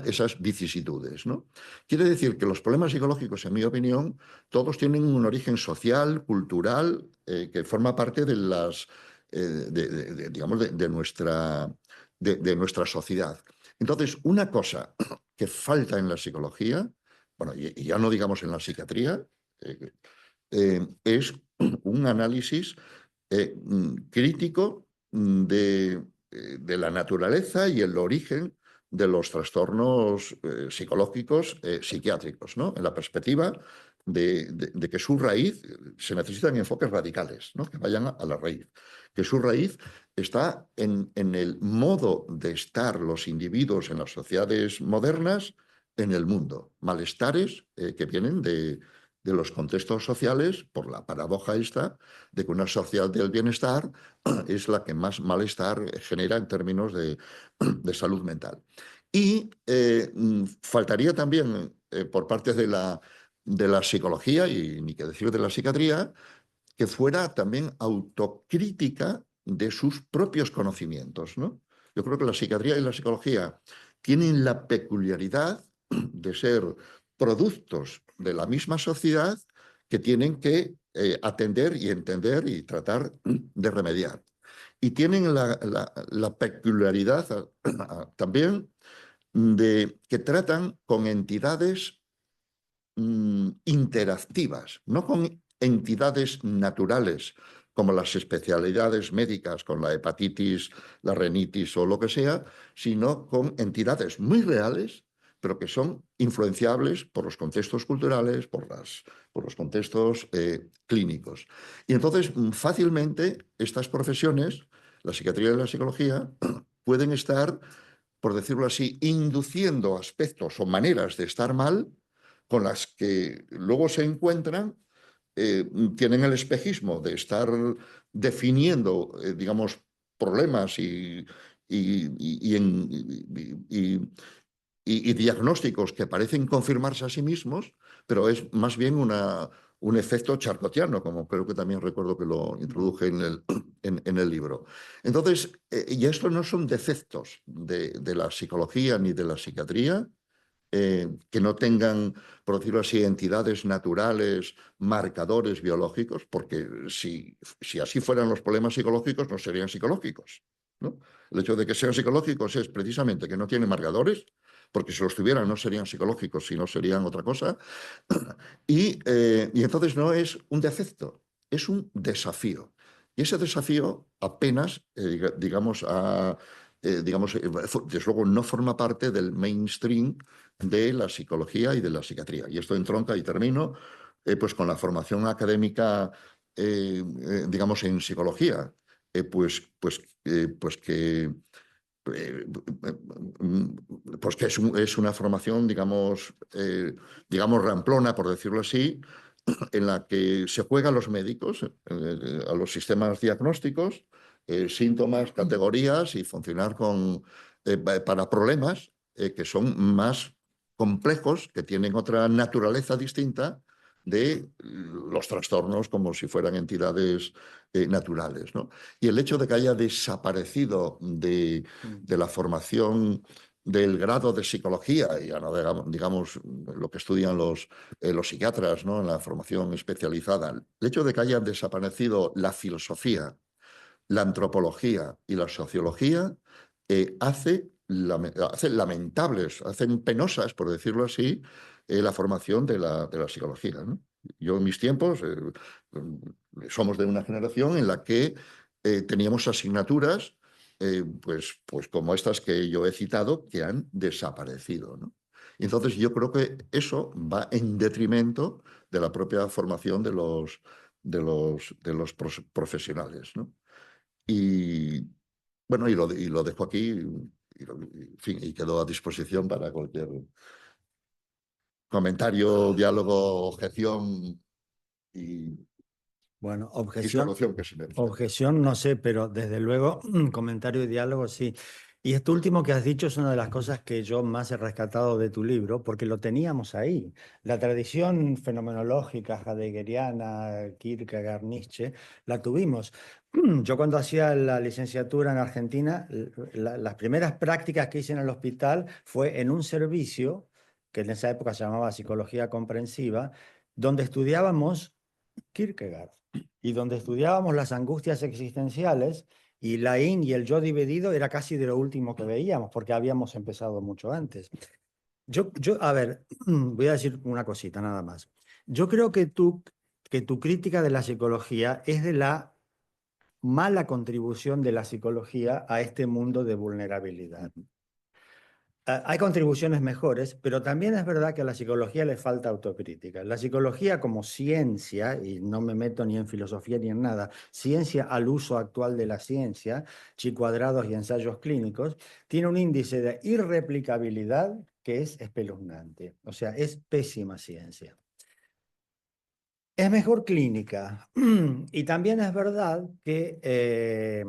esas vicisitudes, ¿no? Quiere decir que los problemas psicológicos, en mi opinión, todos tienen un origen social, cultural, que forma parte de las, digamos, de nuestra sociedad. Entonces, una cosa que falta en la psicología, bueno, y ya no digamos en la psiquiatría, es un análisis crítico de la naturaleza y el origen de los trastornos psicológicos psiquiátricos, ¿no? En la perspectiva de que su raíz, se necesitan enfoques radicales, ¿no? Que vayan a la raíz, que su raíz está en el modo de estar los individuos en las sociedades modernas en el mundo, malestares que vienen de los contextos sociales, por la paradoja esta de que una sociedad del bienestar es la que más malestar genera en términos de salud mental. Y faltaría también por parte de la psicología, y ni qué decir de la psiquiatría, que fuera también autocrítica de sus propios conocimientos, ¿no? Yo creo que la psiquiatría y la psicología tienen la peculiaridad de ser productos de la misma sociedad que tienen que atender y entender y tratar de remediar. Y tienen la peculiaridad también de que tratan con entidades interactivas, no con entidades naturales como las especialidades médicas, con la hepatitis, la rinitis o lo que sea, sino con entidades muy reales, pero que son influenciables por los contextos culturales, por los contextos clínicos. Y entonces, fácilmente, estas profesiones, la psiquiatría y la psicología, pueden estar, por decirlo así, induciendo aspectos o maneras de estar mal con las que luego se encuentran, tienen el espejismo de estar definiendo, digamos, problemas y diagnósticos que parecen confirmarse a sí mismos, pero es más bien un efecto charcotiano, como creo que también recuerdo que lo introduje en el libro. Entonces, y estos no son defectos de la psicología ni de la psiquiatría, que no tengan, por decirlo así, entidades naturales, marcadores biológicos, porque si así fueran los problemas psicológicos, no serían psicológicos, ¿no? El hecho de que sean psicológicos es precisamente que no tienen marcadores, porque si los tuvieran no serían psicológicos, sino serían otra cosa. Y entonces no es un defecto, es un desafío. Y ese desafío apenas, digamos, desde luego no forma parte del mainstream de la psicología y de la psiquiatría. Y esto entronca, y termino, pues con la formación académica, digamos, en psicología, pues que pues que es una formación, digamos, ramplona, por decirlo así, en la que se juega a los médicos, a los sistemas diagnósticos, síntomas, categorías y funcionar para problemas que son más complejos, que tienen otra naturaleza distinta de los trastornos como si fueran entidades naturales, ¿no? Y el hecho de que haya desaparecido de la formación del grado de psicología, y ya no digamos lo que estudian los psiquiatras, ¿no?, en la formación especializada, el hecho de que haya desaparecido la filosofía, la antropología y la sociología hace lamentables, hacen penosas, por decirlo así, la formación de la psicología, ¿no? Yo en mis tiempos somos de una generación en la que teníamos asignaturas pues como estas que yo he citado, que han desaparecido, ¿no? Y entonces yo creo que eso va en detrimento de la propia formación de los profesionales, ¿no? Y bueno, y lo dejo aquí, en fin, y quedo a disposición para cualquier comentario, diálogo, objeción y Bueno, solución que se merezca. objeción no sé, pero desde luego comentario y diálogo sí. Y esto último que has dicho es una de las cosas que yo más he rescatado de tu libro, porque lo teníamos ahí. La tradición fenomenológica heideggeriana, Kierkegaard, Nietzsche, la tuvimos. Yo cuando hacía la licenciatura en Argentina, las primeras prácticas que hice en el hospital fue en un servicio, que en esa época se llamaba psicología comprensiva, donde estudiábamos Kierkegaard y donde estudiábamos las angustias existenciales, y la yin y el yo dividido era casi de lo último que veíamos, porque habíamos empezado mucho antes. A ver, voy a decir una cosita nada más. Yo creo que tu crítica de la psicología es de la mala contribución de la psicología a este mundo de vulnerabilidad. Hay contribuciones mejores, pero también es verdad que a la psicología le falta autocrítica. La psicología como ciencia, y no me meto ni en filosofía ni en nada, ciencia al uso actual de la ciencia, chi-cuadrados y ensayos clínicos, tiene un índice de irreplicabilidad que es espeluznante. O sea, es pésima ciencia. Es mejor clínica. Y también es verdad que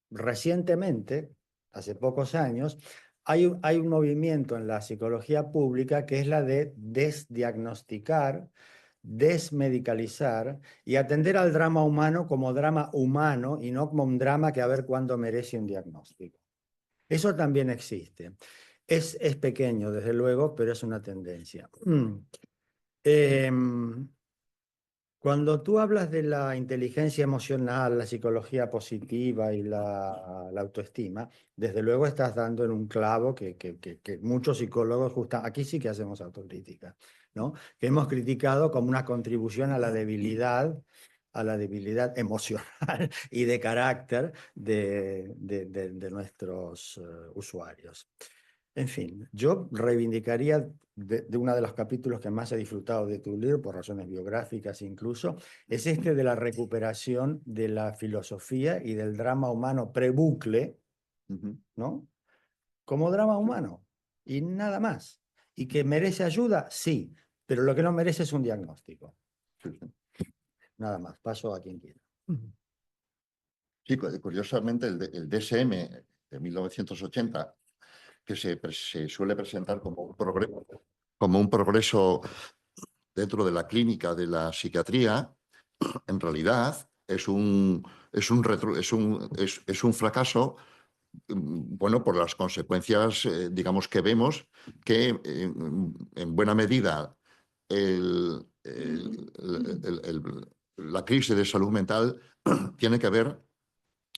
recientemente, hace pocos años, hay un movimiento en la psicología pública que es la de desdiagnosticar, desmedicalizar y atender al drama humano como drama humano y no como un drama que a ver cuándo merece un diagnóstico. Eso también existe. Es pequeño, desde luego, pero es una tendencia. Cuando tú hablas de la inteligencia emocional, la psicología positiva y la autoestima, desde luego estás dando en un clavo que muchos psicólogos, aquí sí que hacemos autocrítica, ¿no? Que hemos criticado como una contribución a la debilidad emocional y de carácter de nuestros usuarios. En fin, yo reivindicaría de uno de los capítulos que más he disfrutado de tu libro, por razones biográficas incluso, es este de la recuperación de la filosofía y del drama humano prebucle, ¿no? Como drama humano y nada más. ¿Y que merece ayuda? Sí, pero lo que no merece es un diagnóstico. Nada más, paso a quien quiera. Sí, curiosamente el DSM de 1980, que se suele presentar como un progreso dentro de la clínica de la psiquiatría, en realidad es un fracaso, bueno, por las consecuencias, digamos, que vemos que en buena medida la crisis de salud mental tiene que ver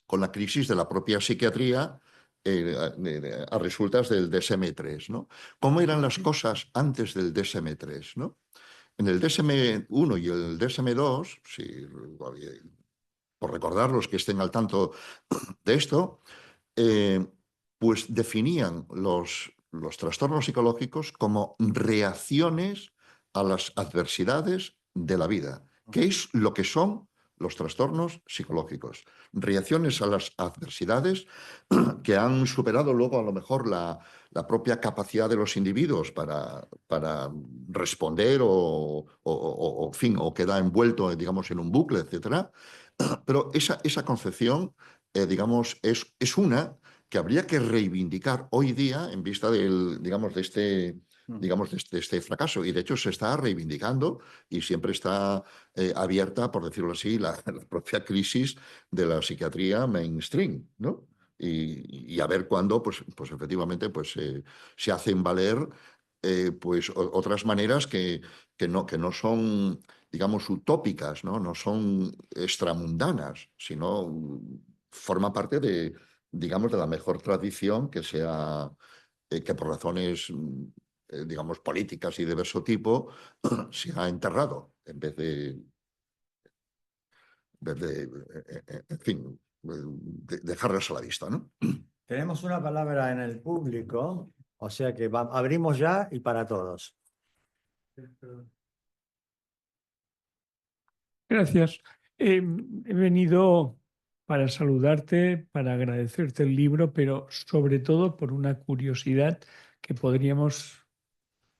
con la crisis de la propia psiquiatría a resultas del DSM-3, ¿no? ¿Cómo eran las cosas antes del DSM-3, ¿no? En el DSM-1 y el DSM-2, por recordar los que estén al tanto de esto, pues definían los trastornos psicológicos como reacciones a las adversidades de la vida, que es lo que son los trastornos psicológicos, reacciones a las adversidades que han superado luego a lo mejor la propia capacidad de los individuos para responder en fin, o queda envuelto, digamos, en un bucle, etc. Pero esa concepción, digamos, es una que habría que reivindicar hoy día en vista digamos, de este fracaso. Y de hecho se está reivindicando y siempre está abierta, por decirlo así, la propia crisis de la psiquiatría mainstream, ¿no? Y a ver cuándo, pues efectivamente, pues se hacen valer pues otras maneras que no son, digamos, utópicas, ¿no? No son extramundanas, sino forma parte de, digamos, de la mejor tradición que por razones, digamos, políticas y de diverso tipo, se ha enterrado, en vez de en fin, dejarlas a la vista, ¿no? Tenemos una palabra en el público, o sea que abrimos ya y para todos. Gracias. He venido para saludarte, para agradecerte el libro, pero sobre todo por una curiosidad que podríamos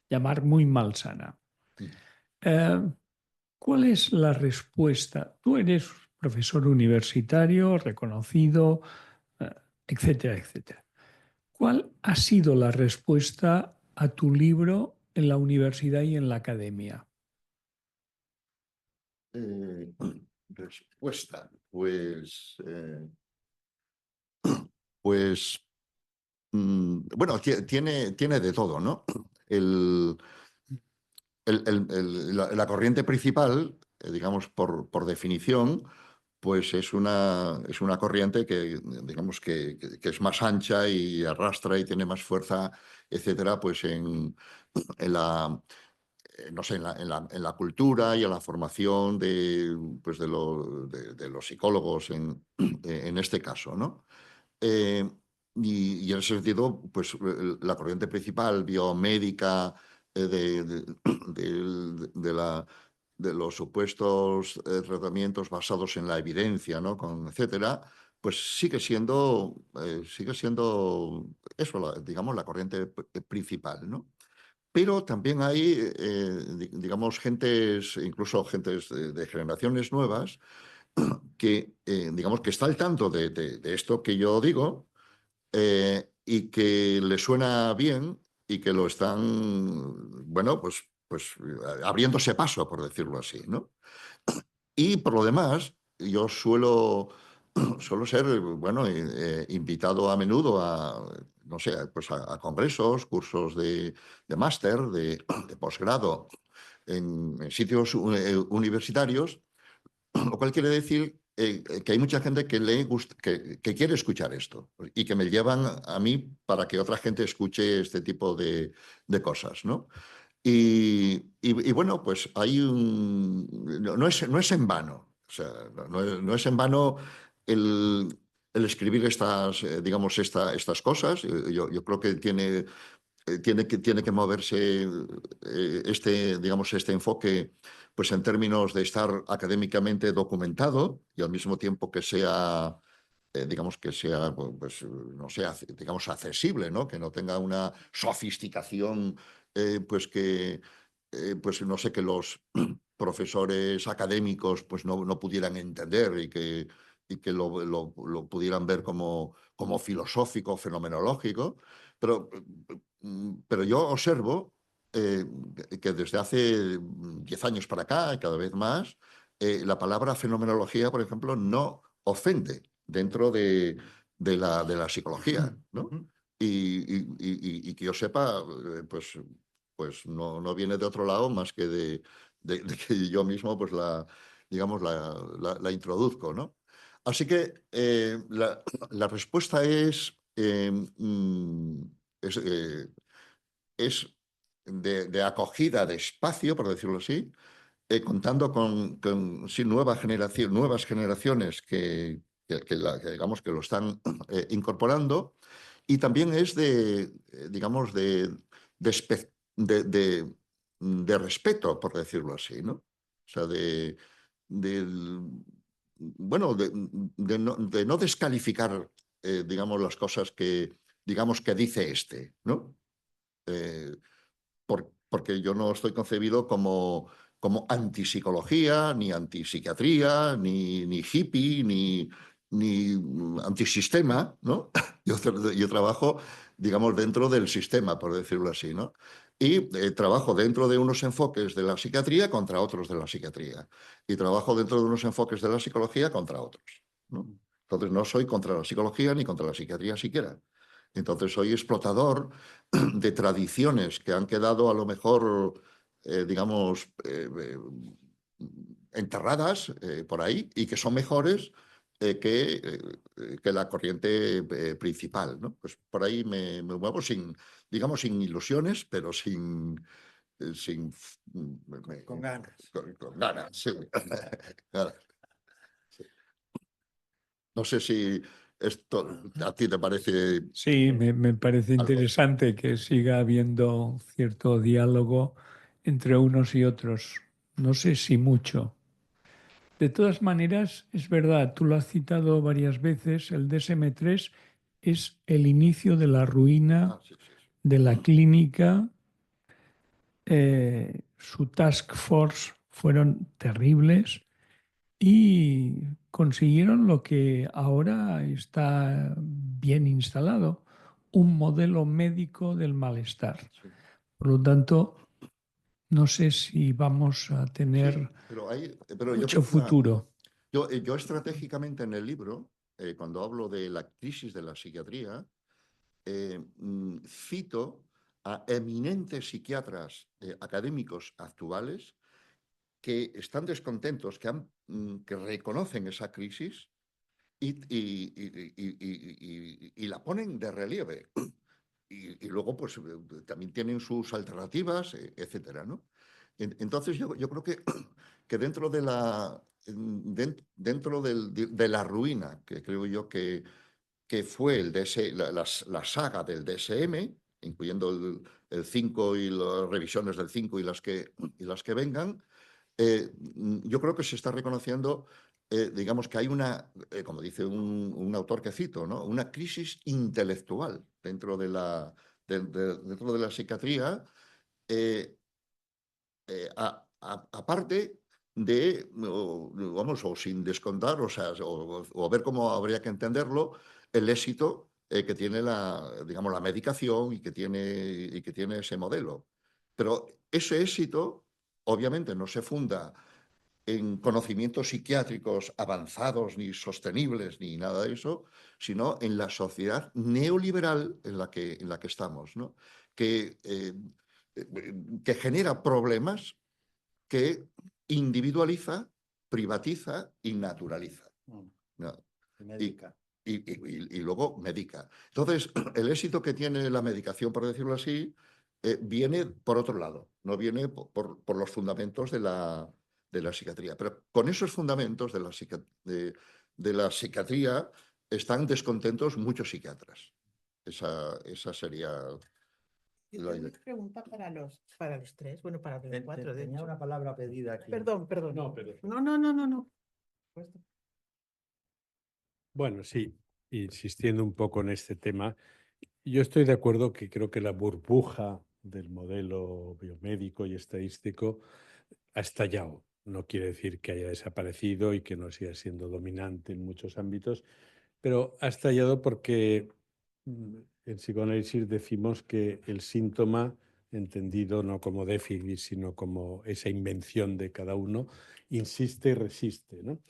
llamar muy malsana. ¿Cuál es la respuesta? Tú eres profesor universitario, reconocido, etcétera, etcétera. ¿Cuál ha sido la respuesta a tu libro en la universidad y en la academia? Respuesta, bueno, tiene de todo, ¿no? La corriente principal, digamos, por definición, pues es una corriente que, digamos, que es más ancha y arrastra y tiene más fuerza, etcétera, pues en la, no sé, en la cultura y en la formación pues de los psicólogos en este caso, ¿no? Y en ese sentido, pues la corriente principal biomédica de los supuestos tratamientos basados en la evidencia, ¿no? Etcétera, pues sigue siendo eso, digamos, la corriente principal, ¿no? Pero también hay, digamos, incluso gentes de generaciones nuevas, que, digamos, que está al tanto de esto que yo digo y que le suena bien y que lo están, bueno, pues abriéndose paso, por decirlo así, ¿no? Y por lo demás, yo suelo ser, bueno, invitado a menudo no sé, pues a congresos, cursos de máster, de posgrado en sitios universitarios, lo cual quiere decir que hay mucha gente que quiere escuchar esto y que me llevan a mí para que otra gente escuche este tipo de cosas, ¿no? Y bueno, pues no es en vano, o sea, no es en vano el escribir digamos, estas cosas. Yo creo que tiene que moverse digamos, este enfoque, pues en términos de estar académicamente documentado y al mismo tiempo que sea, digamos, pues, no sea, digamos, accesible, ¿no? Que no tenga una sofisticación, pues pues no sé, que los profesores académicos pues no pudieran entender y que lo pudieran ver como filosófico, fenomenológico, pero yo observo que desde hace 10 años para acá, y cada vez más, la palabra fenomenología, por ejemplo, no ofende dentro de la psicología, ¿no? Y que yo sepa, pues no viene de otro lado más que de que yo mismo, pues digamos, la introduzco, ¿no? Así que la respuesta es es de acogida de espacio, por decirlo así, contando con sí, nuevas generaciones que digamos que lo están incorporando, y también es digamos, de respeto, por decirlo así, ¿no? O sea, bueno, de no descalificar, digamos, las cosas que, digamos, que dice este, ¿no? Porque yo no estoy concebido como antipsicología, ni antipsiquiatría, ni hippie, ni antisistema, ¿no? Yo trabajo, digamos, dentro del sistema, por decirlo así, ¿no? Y trabajo dentro de unos enfoques de la psiquiatría contra otros de la psiquiatría. Y trabajo dentro de unos enfoques de la psicología contra otros, ¿no? Entonces no soy contra la psicología ni contra la psiquiatría siquiera. Entonces soy explotador de tradiciones que han quedado a lo mejor, digamos, enterradas por ahí y que son mejores que la corriente principal, ¿no? Pues por ahí me muevo sin, digamos, sin ilusiones, pero sin Con ganas. Con ganas, sí. Ganas. Sí. No sé si esto a ti te parece... Sí, me parece algo. interesante que siga habiendo cierto diálogo entre unos y otros. No sé si mucho. De todas maneras, es verdad, tú lo has citado varias veces, el DSM-3 es el inicio de la ruina Sí, sí, sí. de la clínica. Su task force fueron terribles y consiguieron lo que ahora está bien instalado, un modelo médico del malestar. Sí. Por lo tanto, no sé si vamos a tener Sí, pero yo mucho tengo futuro. yo estratégicamente en el libro, cuando hablo de la crisis de la psiquiatría, cito a eminentes psiquiatras académicos actuales que están descontentos, que reconocen esa crisis y la ponen de relieve. Y luego, pues, también tienen sus alternativas, etcétera, ¿no? Entonces, yo creo que dentro de de la ruina, que creo yo que fue la saga del DSM, incluyendo el 5 y las revisiones del 5 y las que vengan, yo creo que se está reconociendo, digamos, que hay como dice un autor que cito, ¿no? Una crisis intelectual dentro de dentro de la psiquiatría, eh, aparte de, vamos, o sin descontar, o sea, o ver cómo habría que entenderlo, el éxito que tiene digamos, la medicación y que tiene ese modelo. Pero ese éxito, obviamente, no se funda en conocimientos psiquiátricos avanzados, ni sostenibles, ni nada de eso, sino en la sociedad neoliberal en la que estamos, ¿no? que, eh, que genera problemas, que individualiza, privatiza y naturaliza, ¿no? Médica. Y luego medica. Entonces, el éxito que tiene la medicación, por decirlo así, viene por otro lado, no viene por los fundamentos de la psiquiatría. Pero con esos fundamentos de la psiquiatría están descontentos muchos psiquiatras. Esa sería Yo la tengo idea. una pregunta para los tres, bueno, para los cuatro, de Tenía hecho. una palabra pedida aquí. Perdón. No, pero... No. Bueno, sí, insistiendo un poco en este tema, yo estoy de acuerdo que creo que la burbuja del modelo biomédico y estadístico ha estallado. No quiere decir que haya desaparecido y que no siga siendo dominante en muchos ámbitos, pero ha estallado porque en psicoanálisis decimos que el síntoma, entendido no como déficit, sino como esa invención de cada uno, insiste y resiste, ¿no?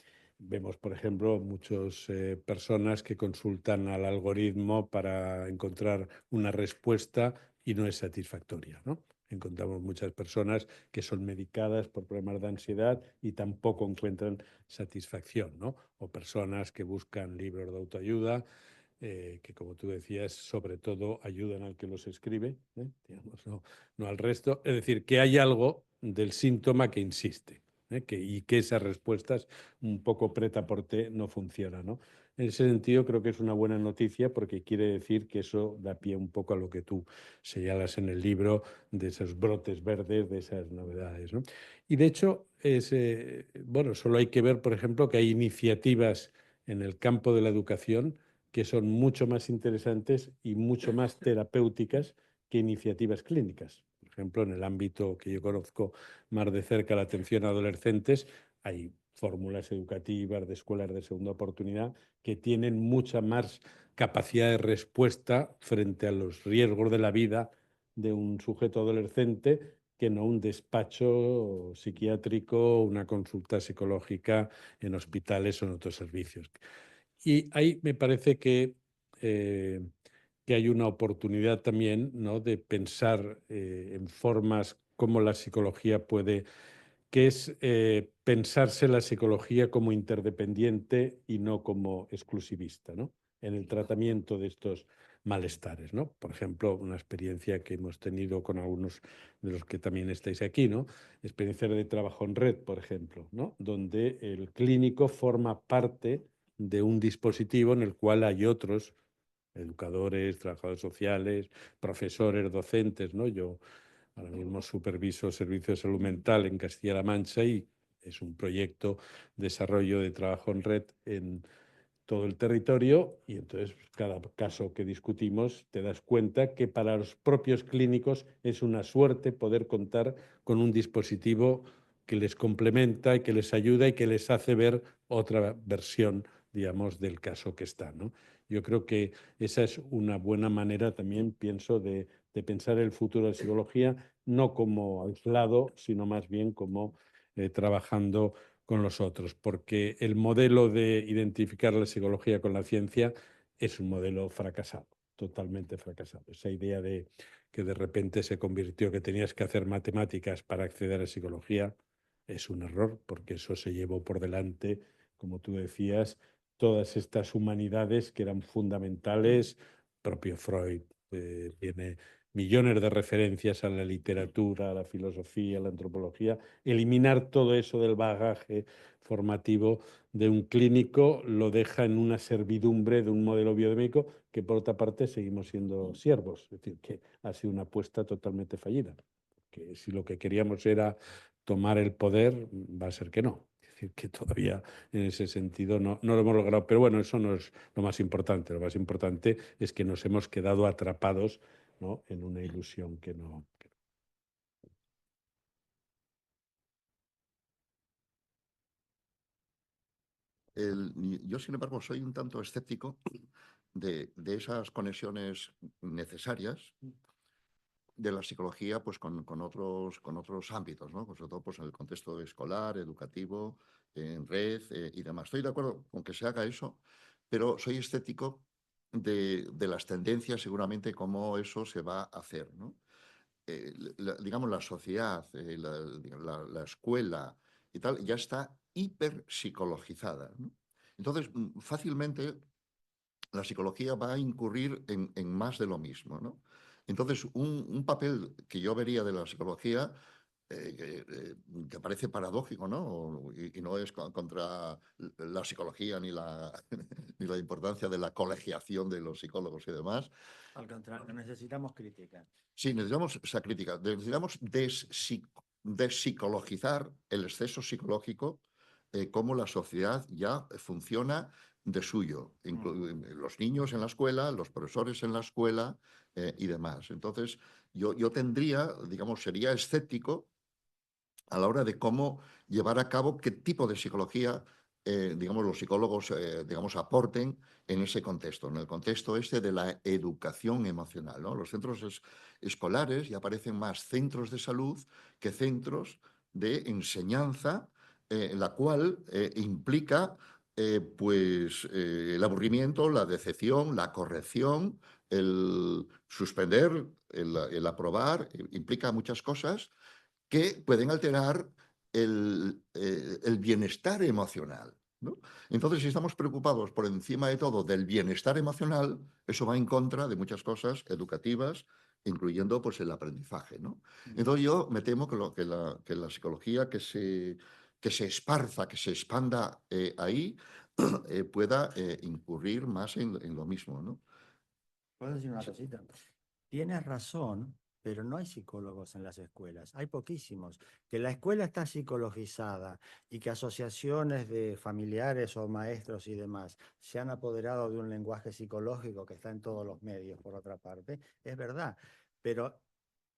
Vemos, por ejemplo, muchas personas que consultan al algoritmo para encontrar una respuesta y no es satisfactoria, ¿no? Encontramos muchas personas que son medicadas por problemas de ansiedad y tampoco encuentran satisfacción, ¿no? O personas que buscan libros de autoayuda, que como tú decías, sobre todo ayudan al que los escribe, digamos, no al resto. Es decir, que hay algo del síntoma que insiste. Y que esas respuestas un poco preta por té no funcionan, ¿no? En ese sentido, creo que es una buena noticia porque quiere decir que eso da pie un poco a lo que tú señalas en el libro, de esos brotes verdes, de esas novedades, ¿no? Y de hecho, bueno, solo hay que ver, por ejemplo, que hay iniciativas en el campo de la educación que son mucho más interesantes y mucho más terapéuticas que iniciativas clínicas. Por ejemplo, en el ámbito que yo conozco más de cerca, la atención a adolescentes, hay fórmulas educativas de escuelas de segunda oportunidad que tienen mucha más capacidad de respuesta frente a los riesgos de la vida de un sujeto adolescente que no un despacho psiquiátrico, una consulta psicológica en hospitales o en otros servicios. Y ahí me parece que hay una oportunidad también, ¿no?, de pensar en formas como la psicología puede, que es pensarse la psicología como interdependiente y no como exclusivista, ¿no?, en el tratamiento de estos malestares, ¿no? Por ejemplo, una experiencia que hemos tenido con algunos de los que también estáis aquí, ¿no? Experiencias de trabajo en red, por ejemplo, ¿no?, donde el clínico forma parte de un dispositivo en el cual hay otros educadores, trabajadores sociales, profesores, docentes, ¿no? Yo ahora mismo superviso servicios de salud mental en Castilla-La Mancha y es un proyecto de desarrollo de trabajo en red en todo el territorio y entonces cada caso que discutimos te das cuenta que para los propios clínicos es una suerte poder contar con un dispositivo que les complementa y que les ayuda y que les hace ver otra versión, digamos, del caso que está, ¿no? Yo creo que esa es una buena manera también, pienso, de pensar el futuro de la psicología, no como aislado, sino más bien como trabajando con los otros, porque el modelo de identificar la psicología con la ciencia es un modelo fracasado, totalmente fracasado. Esa idea de que de repente se convirtió que tenías que hacer matemáticas para acceder a psicología es un error, porque eso se llevó por delante, como tú decías, todas estas humanidades que eran fundamentales. Propio Freud tiene millones de referencias a la literatura, a la filosofía, a la antropología. Eliminar todo eso del bagaje formativo de un clínico lo deja en una servidumbre de un modelo biomédico que, por otra parte, seguimos siendo siervos. Es decir, que ha sido una apuesta totalmente fallida. Que si lo que queríamos era tomar el poder, va a ser que no. Es decir, que todavía en ese sentido no lo hemos logrado. Pero bueno, eso no es lo más importante. Lo más importante es que nos hemos quedado atrapados, ¿no?, en una ilusión que no. Yo, sin embargo, soy un tanto escéptico de esas conexiones necesarias de la psicología pues, con otros ámbitos, ¿no? Pues, sobre todo pues, en el contexto escolar, educativo, en red y demás. Estoy de acuerdo con que se haga eso, pero soy escéptico de las tendencias, seguramente, cómo eso se va a hacer, ¿no? Digamos, la sociedad, la escuela y tal, ya está hiperpsicologizada, ¿no? Entonces, fácilmente la psicología va a incurrir en más de lo mismo, ¿no? Entonces, un papel que yo vería de la psicología, que parece paradójico, ¿no? Y no es contra la psicología ni ni la importancia de la colegiación de los psicólogos y demás. Al contrario, necesitamos crítica. Sí, necesitamos esa crítica. Necesitamos despsicologizar el exceso psicológico, cómo la sociedad ya funciona de suyo. Los niños en la escuela, los profesores en la escuela y demás. Entonces, yo tendría, digamos, sería escéptico a la hora de cómo llevar a cabo qué tipo de psicología, digamos, los psicólogos, digamos, aporten en ese contexto, en el contexto este de la educación emocional, ¿no? Los centros escolares ya parecen más centros de salud que centros de enseñanza, la cual implica pues, el aburrimiento, la decepción, la corrección, el suspender, el aprobar, implica muchas cosas que pueden alterar el bienestar emocional, ¿no? Entonces, si estamos preocupados por encima de todo del bienestar emocional, eso va en contra de muchas cosas educativas, incluyendo pues, el aprendizaje, ¿no? Entonces, yo me temo que la psicología que se esparza, que se expanda ahí, pueda incurrir más en lo mismo, ¿no? ¿Puedo decir una cosita? Tienes razón, pero no hay psicólogos en las escuelas, hay poquísimos. Que la escuela está psicologizada y que asociaciones de familiares o maestros y demás se han apoderado de un lenguaje psicológico que está en todos los medios, por otra parte, es verdad, pero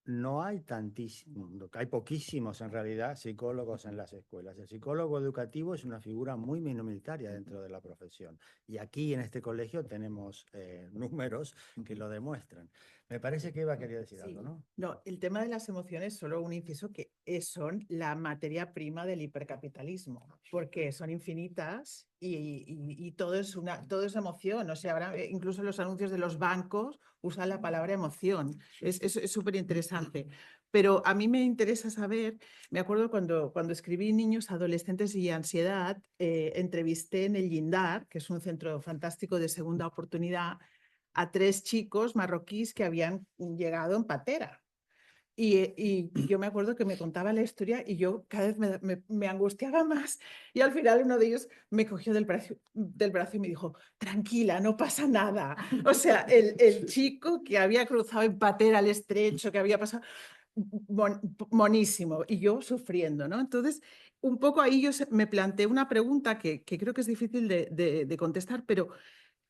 no hay tantísimos, hay poquísimos en realidad psicólogos en las escuelas. El psicólogo educativo es una figura muy minoritaria dentro de la profesión. Y aquí en este colegio tenemos números que lo demuestran. Me parece que Eva quería decir algo, ¿no? No, el tema de las emociones, solo un inciso, que son la materia prima del hipercapitalismo, porque son infinitas y todo es emoción. O sea, ahora incluso los anuncios de los bancos usan la palabra emoción. Es súper interesante. Pero a mí me interesa saber, me acuerdo cuando escribí Niños, Adolescentes y Ansiedad, entrevisté en el Yindar, que es un centro fantástico de segunda oportunidad, a 3 chicos marroquíes que habían llegado en patera. Y yo me acuerdo que me contaba la historia y yo cada vez me angustiaba más. Y al final uno de ellos me cogió del brazo y me dijo, tranquila, no pasa nada. O sea, el chico que había cruzado en patera el estrecho, que había pasado, monísimo, y yo sufriendo, ¿no? Entonces, un poco ahí yo me planteé una pregunta que creo que es difícil de contestar, pero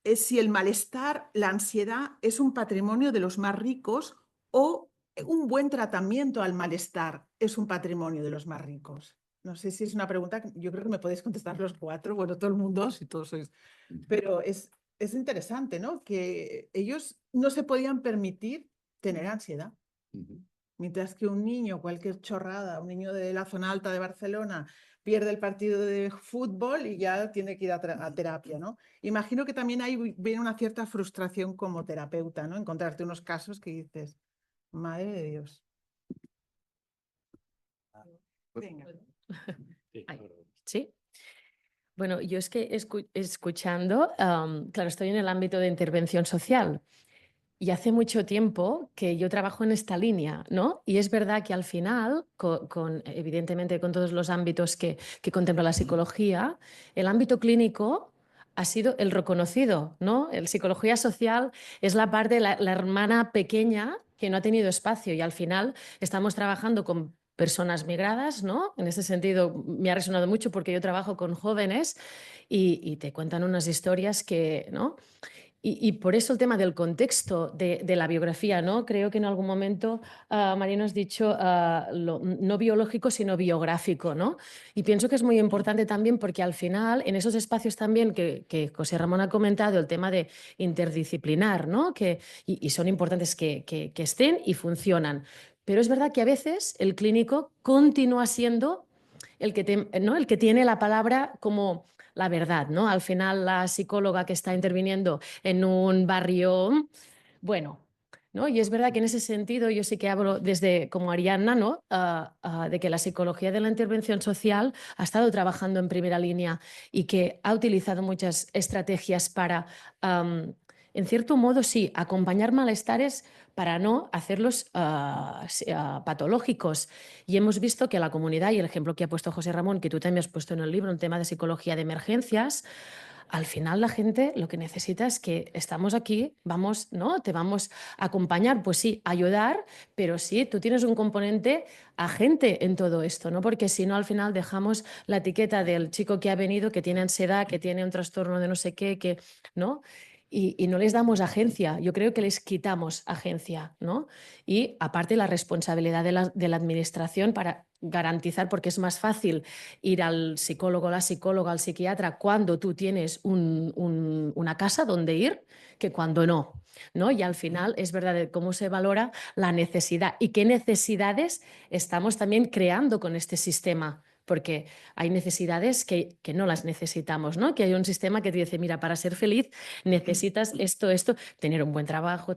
es si el malestar, la ansiedad es un patrimonio de los más ricos o un buen tratamiento al malestar es un patrimonio de los más ricos. No sé si es una pregunta que yo creo que me podéis contestar los 4, bueno, todo el mundo, si todos sois. Pero es interesante, ¿no? Que ellos no se podían permitir tener ansiedad. Mientras que un niño, cualquier chorrada, un niño de la zona alta de Barcelona, pierde el partido de fútbol y ya tiene que ir a terapia, ¿no? Imagino que también ahí viene una cierta frustración como terapeuta, ¿no? Encontrarte unos casos que dices, madre de Dios. Venga. Sí. Bueno, yo es que escuchando, claro, estoy en el ámbito de intervención social. Y hace mucho tiempo que yo trabajo en esta línea, ¿no? Y es verdad que al final, evidentemente con todos los ámbitos que contempla la psicología, el ámbito clínico ha sido el reconocido, ¿no? La psicología social es la parte, la hermana pequeña que no ha tenido espacio y al final estamos trabajando con personas migradas, ¿no? En ese sentido me ha resonado mucho porque yo trabajo con jóvenes y te cuentan unas historias que, ¿no? Y por eso el tema del contexto de la biografía, ¿no? Creo que en algún momento, Marino, has dicho no biológico, sino biográfico, ¿no? Y pienso que es muy importante también porque al final, en esos espacios también que José Ramón ha comentado, el tema de interdisciplinar, ¿no? Y son importantes que estén y funcionan. Pero es verdad que a veces el clínico continúa siendo el que tiene la palabra como la verdad, ¿no? Al final la psicóloga que está interviniendo en un barrio, bueno, ¿no? Y es verdad que en ese sentido yo sí que hablo desde como Ariadna, ¿no? De que la psicología de la intervención social ha estado trabajando en primera línea y que ha utilizado muchas estrategias para, en cierto modo, sí, acompañar malestares para no hacerlos patológicos. Y hemos visto que la comunidad, y el ejemplo que ha puesto José Ramón, que tú también has puesto en el libro, un tema de psicología de emergencias, al final la gente lo que necesita es que estamos aquí, vamos, ¿no? Te vamos a acompañar, pues sí, ayudar, pero sí, tú tienes un componente agente en todo esto, ¿no? Porque si no, al final dejamos la etiqueta del chico que ha venido, que tiene ansiedad, que tiene un trastorno de no sé qué, que, ¿no? Y no les damos agencia, yo creo que les quitamos agencia, ¿no? Y aparte la responsabilidad de la administración para garantizar, porque es más fácil ir al psicólogo, la psicóloga, al psiquiatra cuando tú tienes una casa donde ir que cuando no, ¿no? Y al final es verdad cómo se valora la necesidad y qué necesidades estamos también creando con este sistema. Porque hay necesidades que no las necesitamos, ¿no? Que hay un sistema que te dice, mira, para ser feliz necesitas esto, tener un buen trabajo,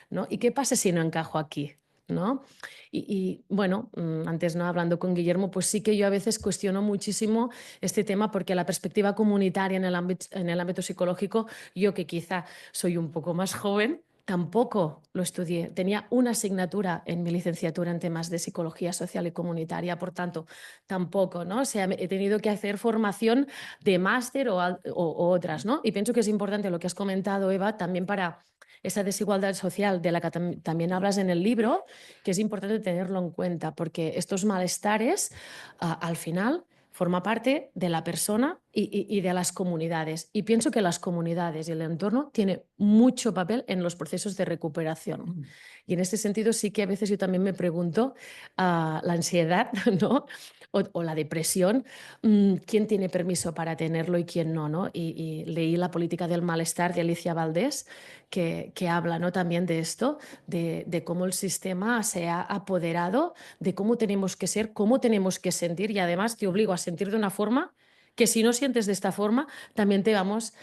¿no? ¿Y qué pasa si no encajo aquí? ¿No? Y bueno, antes no hablando con Guillermo, pues sí que yo a veces cuestiono muchísimo este tema porque la perspectiva comunitaria en el ámbito psicológico, yo que quizá soy un poco más joven, tampoco lo estudié. Tenía una asignatura en mi licenciatura en temas de psicología social y comunitaria, por tanto, tampoco, ¿no? O sea, he tenido que hacer formación de máster o otras, ¿no? Y pienso que es importante lo que has comentado, Eva, también para esa desigualdad social de la que también hablas en el libro, que es importante tenerlo en cuenta, porque estos malestares, al final, forma parte de la persona y de las comunidades. Y pienso que las comunidades y el entorno tienen mucho papel en los procesos de recuperación. Y en este sentido sí que a veces yo también me pregunto, la ansiedad, ¿no? O la depresión, ¿quién tiene permiso para tenerlo y quién no, ¿no? Y leí La política del malestar de Alicia Valdés, que habla, ¿no?, también de esto, de cómo el sistema se ha apoderado de cómo tenemos que ser, cómo tenemos que sentir, y además te obligo a sentir de una forma que si no sientes de esta forma, también te vamos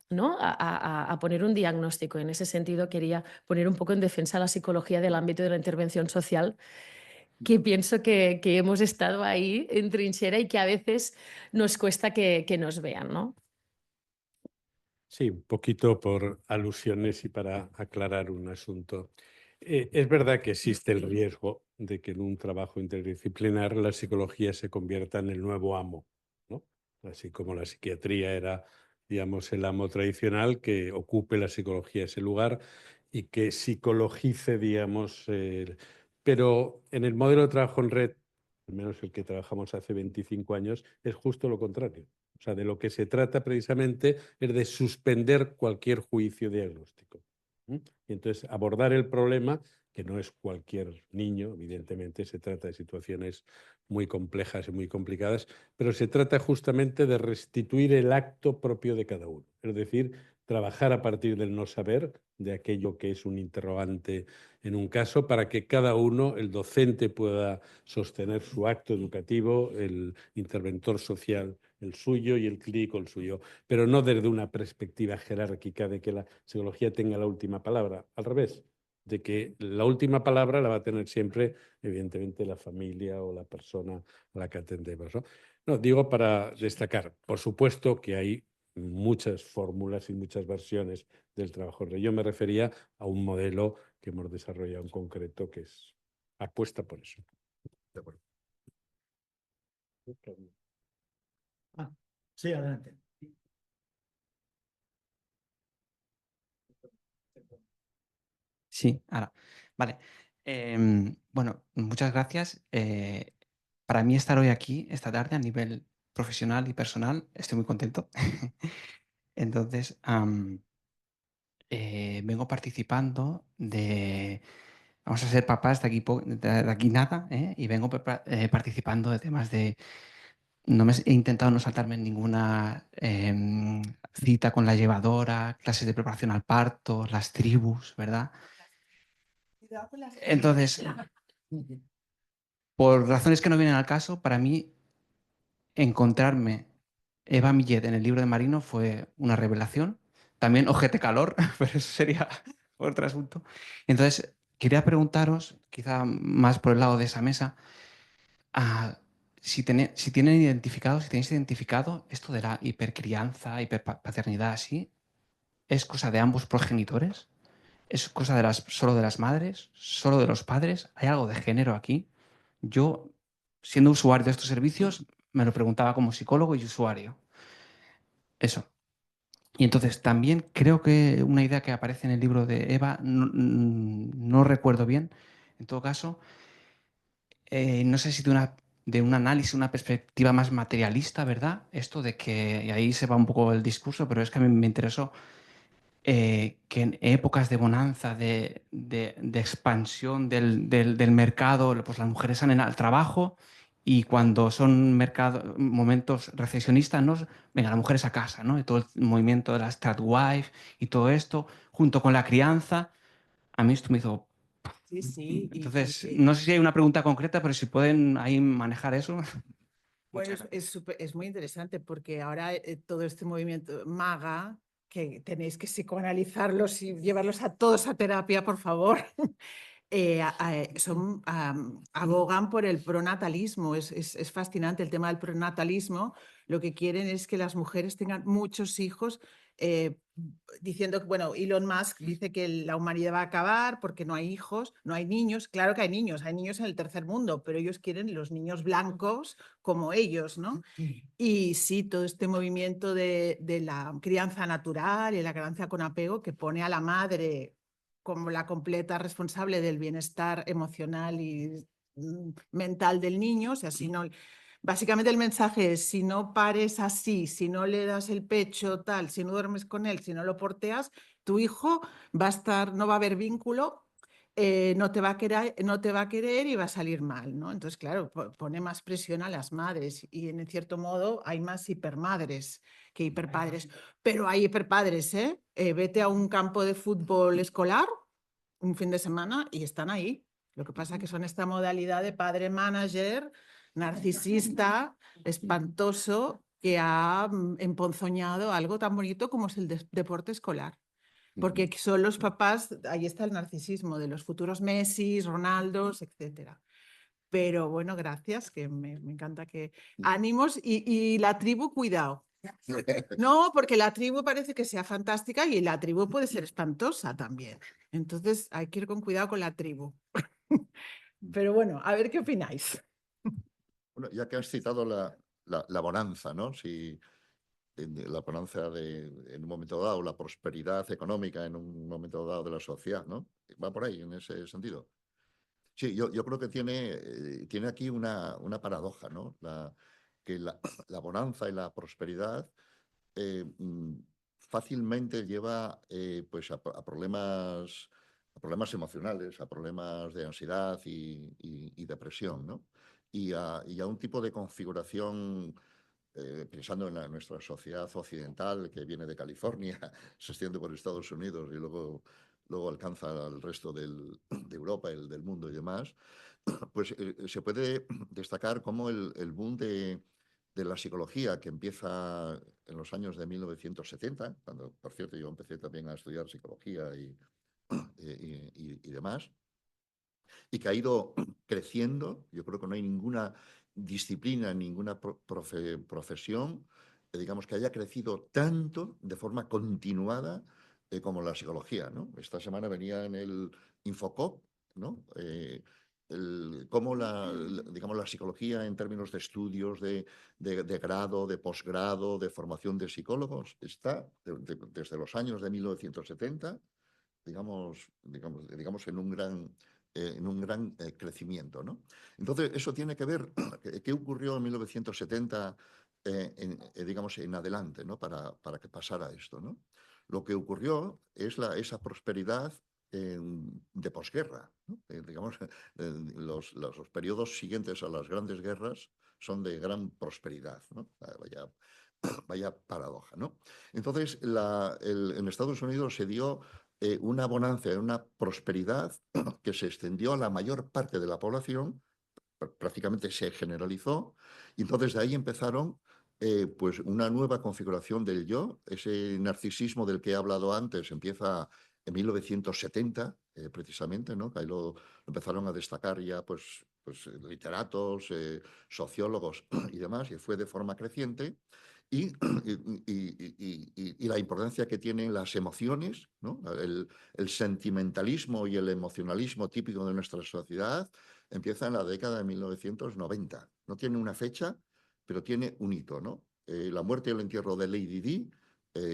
¿no?, a poner un diagnóstico. En ese sentido, quería poner un poco en defensa la psicología del ámbito de la intervención social, que pienso que hemos estado ahí en trinchera y que a veces nos cuesta que nos vean, ¿no? Sí, un poquito por alusiones y para aclarar un asunto. Es verdad que existe el riesgo de que en un trabajo interdisciplinar la psicología se convierta en el nuevo amo, ¿no? Así como la psiquiatría era, digamos, el amo tradicional, que ocupe la psicología ese lugar y que psicologice, digamos. Pero en el modelo de trabajo en red, al menos el que trabajamos hace 25 años, es justo lo contrario. O sea, de lo que se trata precisamente es de suspender cualquier juicio diagnóstico. Y entonces abordar el problema, que no es cualquier niño, evidentemente se trata de situaciones muy complejas y muy complicadas, pero se trata justamente de restituir el acto propio de cada uno. Es decir, trabajar a partir del no saber, de aquello que es un interrogante en un caso, para que cada uno, el docente, pueda sostener su acto educativo, el interventor social el suyo y el clínico el suyo, pero no desde una perspectiva jerárquica de que la psicología tenga la última palabra, al revés, de que la última palabra la va a tener siempre, evidentemente, la familia o la persona a la que atendemos, ¿no? No, digo para destacar, por supuesto que hay muchas fórmulas y muchas versiones del trabajo. Yo me refería a un modelo que hemos desarrollado en concreto que es apuesta por eso. De acuerdo. Sí, adelante. Sí, ahora. Vale. Bueno, muchas gracias. Para mí estar hoy aquí, esta tarde, a nivel profesional y personal, estoy muy contento. Entonces, vengo participando de... Vamos a ser papás de aquí nada, ¿eh? Y vengo participando de temas de... he intentado no saltarme ninguna cita con la llevadora, clases de preparación al parto, las tribus, ¿verdad? Entonces, por razones que no vienen al caso, para mí encontrarme Eva Millet en el libro de Marino fue una revelación. También Ojete Calor, pero eso sería otro asunto. Entonces, quería preguntaros, quizá más por el lado de esa mesa, si tenéis identificado esto de la hipercrianza, hiperpaternidad así, ¿es cosa de ambos progenitores? ¿Es cosa solo de las madres? ¿Solo de los padres? ¿Hay algo de género aquí? Yo, siendo usuario de estos servicios, me lo preguntaba como psicólogo y usuario. Eso. Y entonces también creo que una idea que aparece en el libro de Eva, no recuerdo bien, en todo caso, no sé si de un análisis, una perspectiva más materialista, ¿verdad? Esto de que, y ahí se va un poco el discurso, pero es que a mí me interesó que en épocas de bonanza, de expansión del mercado, pues las mujeres salen al trabajo y cuando son momentos recesionistas, ¿no? Venga, las mujeres a casa, ¿no? Y todo el movimiento de la Stratwife y todo esto, junto con la crianza, a mí esto me hizo... Sí, sí. Entonces, no sé si hay una pregunta concreta, pero si pueden ahí manejar eso. Bueno, es muy interesante porque ahora todo este movimiento MAGA, que tenéis que psicoanalizarlos y llevarlos a todos a terapia, por favor, abogan por el pronatalismo. Es fascinante el tema del pronatalismo. Lo que quieren es que las mujeres tengan muchos hijos diciendo que, bueno, Elon Musk dice que la humanidad va a acabar porque no hay hijos, no hay niños. Claro que hay niños en el tercer mundo, pero ellos quieren los niños blancos como ellos, ¿no? Y sí, todo este movimiento de la crianza natural y la crianza con apego que pone a la madre como la completa responsable del bienestar emocional y mental del niño, o sea, si no... Básicamente el mensaje es, si no pares así, si no le das el pecho tal, si no duermes con él, si no lo porteas, tu hijo va a estar, no va a haber vínculo, no te va a querer y va a salir mal, ¿no? Entonces, claro, pone más presión a las madres y en cierto modo hay más hipermadres que hiperpadres. Pero hay hiperpadres, ¿eh? Vete a un campo de fútbol escolar un fin de semana y están ahí. Lo que pasa es que son esta modalidad de padre manager, narcisista, espantoso, que ha emponzoñado algo tan bonito como es el deporte escolar. Porque son los papás, ahí está el narcisismo de los futuros Messi, Ronaldos, etcétera. Pero bueno, gracias, que me encanta que... Ánimos y la tribu, cuidado. No, porque la tribu parece que sea fantástica y la tribu puede ser espantosa también. Entonces hay que ir con cuidado con la tribu. Pero bueno, a ver qué opináis. Bueno, ya que has citado la bonanza, ¿no? Si la bonanza en un momento dado, la prosperidad económica en un momento dado de la sociedad, ¿no? Va por ahí, en ese sentido. Sí, yo creo que tiene aquí una paradoja, ¿no? Que la bonanza y la prosperidad fácilmente lleva pues a problemas emocionales, a problemas de ansiedad y depresión, ¿no? Y a un tipo de configuración, pensando en nuestra sociedad occidental que viene de California, se extiende por Estados Unidos y luego alcanza al resto de Europa, del mundo y demás, pues se puede destacar como el boom de la psicología que empieza en los años de 1970, cuando, por cierto, yo empecé también a estudiar psicología y demás, y que ha ido creciendo. Yo creo que no hay ninguna disciplina, ninguna profesión, digamos, que haya crecido tanto de forma continuada como la psicología, ¿no? Esta semana venía en el Infocop, ¿no? Cómo digamos, la psicología en términos de estudios de grado, de posgrado, de formación de psicólogos, está desde los años de 1970, digamos en un gran crecimiento, ¿no? Entonces, eso tiene que ver, ¿qué ocurrió en 1970, digamos, en adelante, ¿no? Para que pasara esto, ¿no? Lo que ocurrió es esa prosperidad de posguerra, ¿no? Digamos, los periodos siguientes a las grandes guerras son de gran prosperidad, ¿no? Vaya paradoja, ¿no? Entonces, en Estados Unidos se dio una bonanza, una prosperidad que se extendió a la mayor parte de la población, prácticamente se generalizó, y entonces de ahí empezaron pues una nueva configuración del yo. Ese narcisismo del que he hablado antes empieza en 1970, precisamente, ¿no? Que ahí lo empezaron a destacar ya pues literatos, sociólogos y demás, y fue de forma creciente. Y la importancia que tienen las emociones, ¿no? El sentimentalismo y el emocionalismo típico de nuestra sociedad empieza en la década de 1990. No tiene una fecha, pero tiene un hito, ¿no? La muerte y el entierro de Lady Di,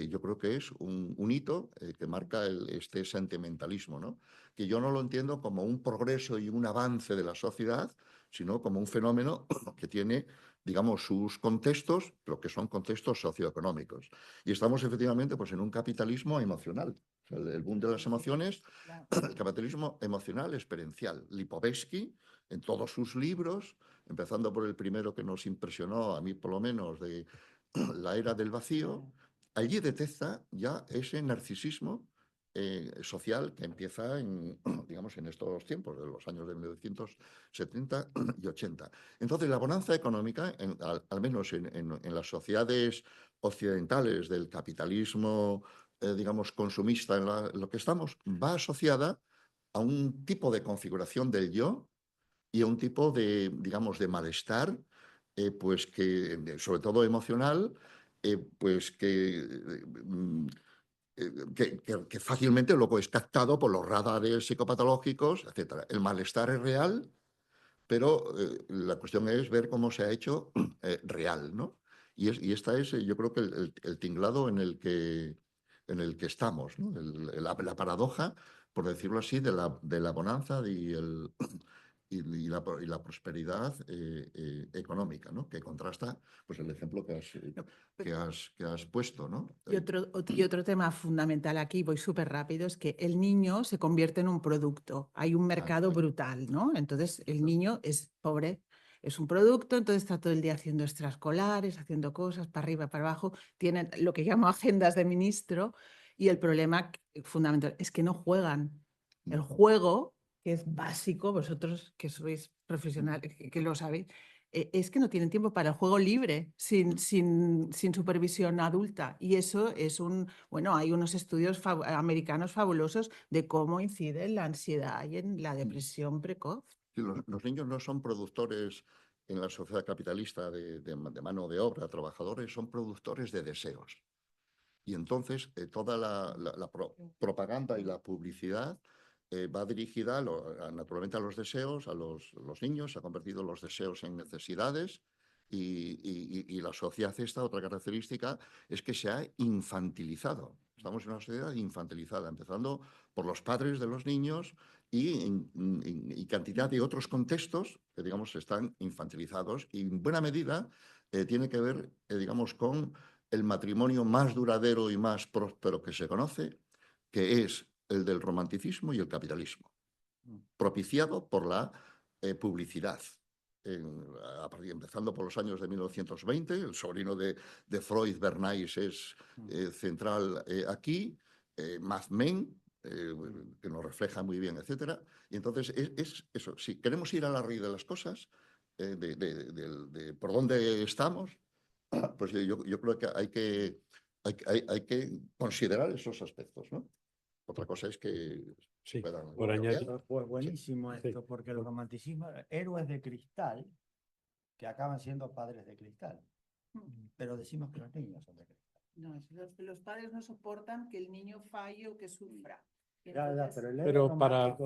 yo creo que es un hito que marca este sentimentalismo, ¿no? Que yo no lo entiendo como un progreso y un avance de la sociedad, sino como un fenómeno que tiene, digamos, sus contextos, pero que son contextos socioeconómicos. Y estamos efectivamente pues, en un capitalismo emocional. O sea, el boom de las emociones, el capitalismo emocional experiencial. Lipovetsky, en todos sus libros, empezando por el primero que nos impresionó, a mí por lo menos, de La era del vacío, allí detecta ya ese narcisismo social que empieza digamos, en estos tiempos, de los años de 1970 y 80. Entonces, la bonanza económica, al menos en las sociedades occidentales del capitalismo, digamos, consumista en lo que estamos, va asociada a un tipo de configuración del yo y a un tipo de, digamos, de malestar, pues que, sobre todo emocional, pues que fácilmente luego es captado por los radares psicopatológicos, etc. El malestar es real, pero la cuestión es ver cómo se ha hecho real, ¿no? Y esta es, yo creo que el tinglado en el que estamos, ¿no? La paradoja, por decirlo así, de la bonanza y la prosperidad económica, ¿no? Que contrasta, pues, el ejemplo que has puesto, ¿no? Y otro tema fundamental aquí, voy súper rápido, es que el niño se convierte en un producto. Hay un mercado brutal, ¿no? Entonces el niño es pobre, es un producto, entonces está todo el día haciendo extraescolares, haciendo cosas para arriba, para abajo, tienen lo que llamo agendas de ministro, y el problema fundamental es que no juegan. El juego, que es básico, vosotros que sois profesionales, que lo sabéis, es que no tienen tiempo para el juego libre, sin supervisión adulta. Y eso es bueno, hay unos estudios americanos fabulosos de cómo incide en la ansiedad y en la depresión precoz. Sí, los niños no son productores en la sociedad capitalista de mano de obra, trabajadores, son productores de deseos. Y entonces toda la propaganda y la publicidad va dirigida naturalmente a los deseos, a los niños, se ha convertido los deseos en necesidades, y la sociedad otra característica es que se ha infantilizado. Estamos en una sociedad infantilizada, empezando por los padres de los niños y cantidad de otros contextos que, digamos, están infantilizados, y en buena medida tiene que ver, digamos, con el matrimonio más duradero y más próspero que se conoce, que es el del romanticismo y el capitalismo, propiciado por la publicidad. Empezando por los años de 1920, el sobrino de Freud, Bernays, es central aquí, Mad Men, que nos refleja muy bien, etc. Y entonces es eso, si queremos ir a la raíz de las cosas, de por dónde estamos, pues yo creo que hay que considerar esos aspectos, ¿no? Otra cosa es que Sí, puedan por añadir. Pues buenísimo Sí. esto, porque el romanticismo, héroes de cristal, que acaban siendo padres de cristal. Pero decimos que los niños son de cristal. No, los padres no soportan que el niño falle o que sufra. Pero para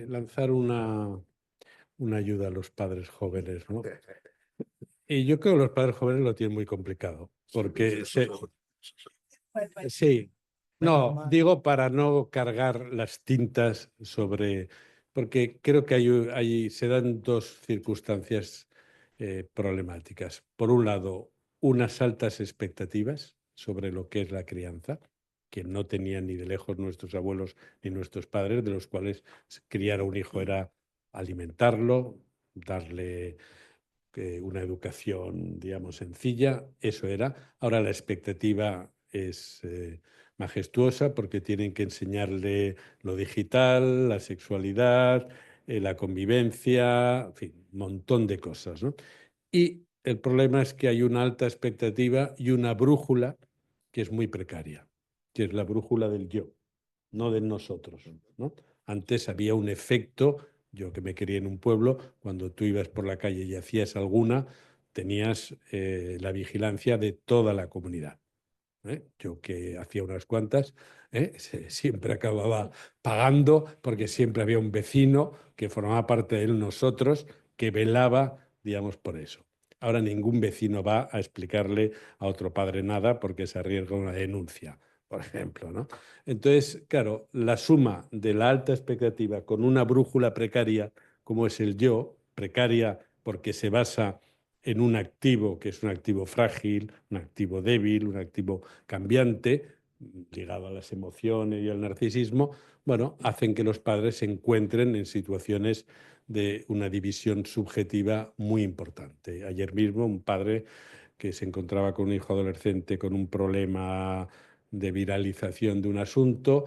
lanzar una ayuda a los padres jóvenes, ¿no? Y yo creo que los padres jóvenes lo tienen muy complicado, porque sí, no, digo para no cargar las tintas sobre, porque creo que se dan dos circunstancias problemáticas. Por un lado, unas altas expectativas sobre lo que es la crianza, que no tenían ni de lejos nuestros abuelos ni nuestros padres, de los cuales criar a un hijo era alimentarlo, darle una educación, digamos, sencilla, eso era. Ahora la expectativa es majestuosa, porque tienen que enseñarle lo digital, la sexualidad, la convivencia, en fin, un montón de cosas, ¿no? Y el problema es que hay una alta expectativa y una brújula que es muy precaria, que es la brújula del yo, no del nosotros, ¿no? Antes había un efecto. Yo, que me crié en un pueblo, cuando tú ibas por la calle y hacías alguna, tenías la vigilancia de toda la comunidad. Yo, que hacía unas cuantas, siempre acababa pagando, porque siempre había un vecino que formaba parte de nosotros, que velaba, digamos, por eso. Ahora ningún vecino va a explicarle a otro padre nada, porque se arriesga una denuncia, por ejemplo, ¿no? Entonces, claro, la suma de la alta expectativa con una brújula precaria, como es el yo, precaria porque se basa en un activo que es un activo frágil, un activo débil, un activo cambiante, ligado a las emociones y al narcisismo, bueno, hacen que los padres se encuentren en situaciones de una división subjetiva muy importante. Ayer mismo un padre que se encontraba con un hijo adolescente con un problema de viralización de un asunto,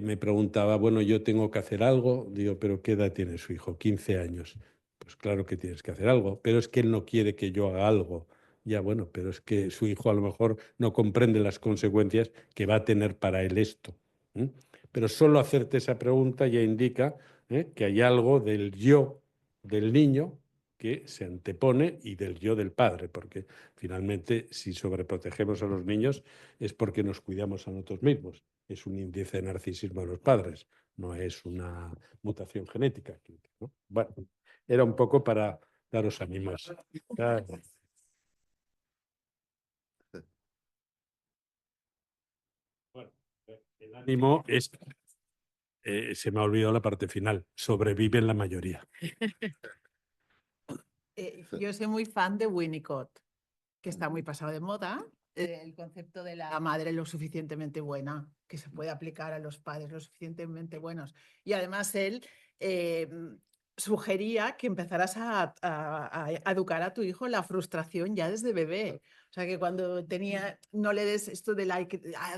me preguntaba, bueno, yo tengo que hacer algo. Digo, ¿pero qué edad tiene su hijo? 15 años. Pues claro que tienes que hacer algo, pero es que él no quiere que yo haga algo. Ya, bueno, pero es que su hijo a lo mejor no comprende las consecuencias que va a tener para él esto. Pero solo hacerte esa pregunta ya indica que hay algo del yo del niño que se antepone y del yo del padre, porque finalmente si sobreprotegemos a los niños es porque nos cuidamos a nosotros mismos. Es un índice de narcisismo de los padres, no es una mutación genética, ¿no? Bueno, era un poco para daros ánimos. Bueno, el ánimo es, se me ha olvidado la parte final, sobreviven la mayoría. Yo soy muy fan de Winnicott, que está muy pasado de moda. El concepto de la madre lo suficientemente buena, que se puede aplicar a los padres lo suficientemente buenos. Y además él sugería que empezaras a educar a tu hijo la frustración ya desde bebé. O sea, que cuando no le des esto de la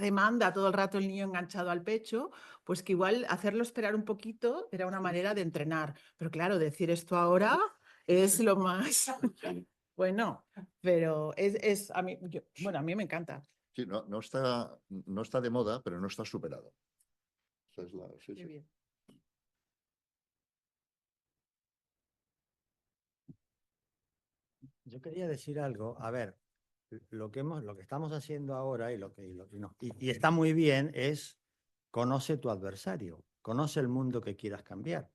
demanda todo el rato el niño enganchado al pecho, pues que igual hacerlo esperar un poquito era una manera de entrenar. Pero claro, decir esto ahora es lo más... Bueno, pero es a mí, bueno, a mí me encanta. Sí, no está de moda, pero no está superado. Esa es sí, Qué sí. bien. Yo quería decir algo, a ver, lo que estamos haciendo ahora y está muy bien es conoce tu adversario, conoce el mundo que quieras cambiar.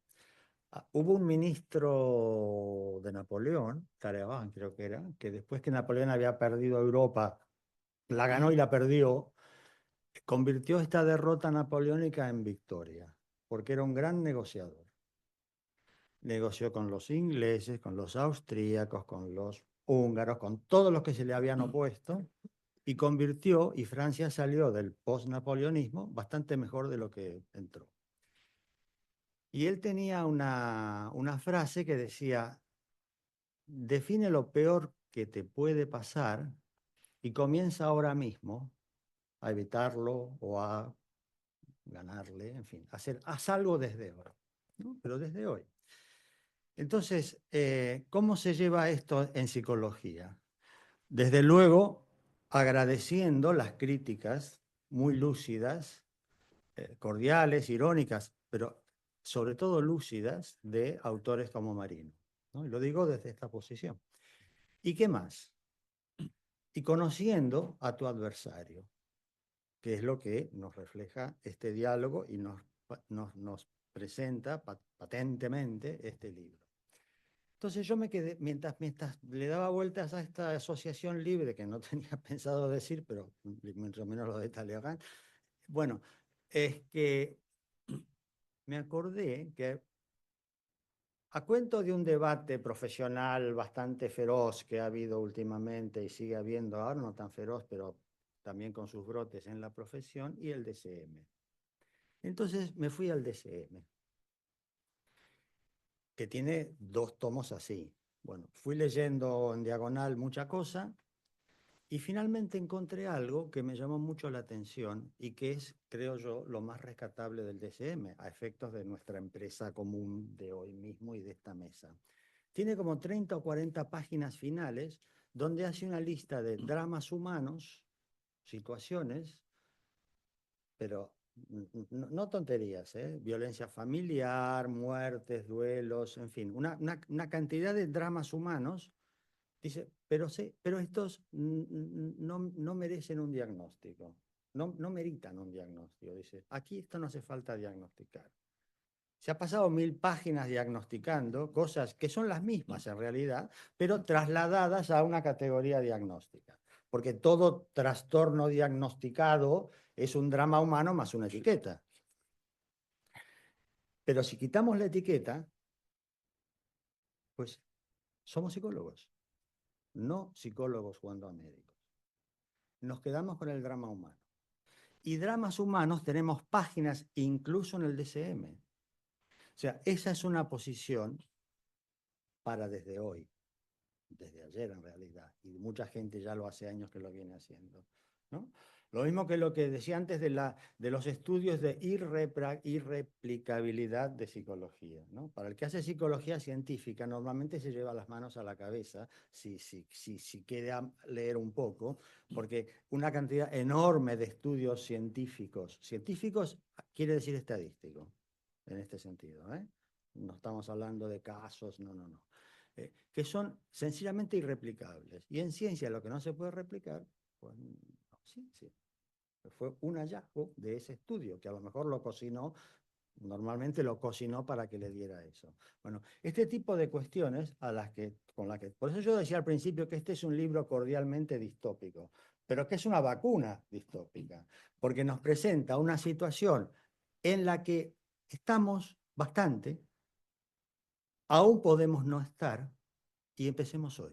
Hubo un ministro de Napoleón, Talleyrand creo que era, que después que Napoleón había perdido Europa, la ganó y la perdió, convirtió esta derrota napoleónica en victoria, porque era un gran negociador. Negoció con los ingleses, con los austríacos, con los húngaros, con todos los que se le habían opuesto, y convirtió, y Francia salió del post-napoleonismo bastante mejor de lo que entró. Y él tenía una frase que decía, define lo peor que te puede pasar y comienza ahora mismo a evitarlo o a ganarle, en fin, haz algo desde hoy, ¿no? Pero desde hoy. Entonces, ¿cómo se lleva esto en psicología? Desde luego, agradeciendo las críticas muy lúcidas, cordiales, irónicas, pero sobre todo lúcidas de autores como Marino, ¿no? Y lo digo desde esta posición. ¿Y qué más? Y conociendo a tu adversario, que es lo que nos refleja este diálogo y nos presenta patentemente este libro. Entonces yo me quedé, mientras le daba vueltas a esta asociación libre, que no tenía pensado decir, pero mucho menos lo de Talleyrand, bueno, es que me acordé que a cuento de un debate profesional bastante feroz que ha habido últimamente y sigue habiendo, ahora no tan feroz, pero también con sus brotes en la profesión, y el DCM. Entonces me fui al DCM, que tiene 2 tomos así. Bueno, fui leyendo en diagonal mucha cosa y finalmente encontré algo que me llamó mucho la atención y que es, creo yo, lo más rescatable del DCM, a efectos de nuestra empresa común de hoy mismo y de esta mesa. Tiene como 30 o 40 páginas finales donde hace una lista de dramas humanos, situaciones, pero no tonterías, ¿eh? Violencia familiar, muertes, duelos, en fin, una cantidad de dramas humanos. Dice, pero estos no merecen un diagnóstico, no meritan un diagnóstico. Dice, aquí esto no hace falta diagnosticar. Se ha pasado 1000 páginas diagnosticando cosas que son las mismas en realidad, pero trasladadas a una categoría diagnóstica. Porque todo trastorno diagnosticado es un drama humano más una etiqueta. Pero si quitamos la etiqueta, pues somos psicólogos, no psicólogos jugando a médicos. Nos quedamos con el drama humano. Y dramas humanos tenemos páginas incluso en el DCM. O sea, esa es una posición para desde hoy, desde ayer en realidad, y mucha gente ya lo hace años que lo viene haciendo, ¿no? Lo mismo que lo que decía antes de los estudios de irreplicabilidad de psicología, ¿no? Para el que hace psicología científica normalmente se lleva las manos a la cabeza si quiere leer un poco, porque una cantidad enorme de estudios científicos quiere decir estadístico, en este sentido, ¿eh? No estamos hablando de casos, no. que son sencillamente irreplicables. Y en ciencia lo que no se puede replicar, pues no, sí. Fue un hallazgo de ese estudio, que a lo mejor lo cocinó, normalmente lo cocinó para que le diera eso. Bueno, este tipo de cuestiones por eso yo decía al principio que este es un libro cordialmente distópico, pero que es una vacuna distópica, porque nos presenta una situación en la que estamos bastante, aún podemos no estar, y empecemos hoy.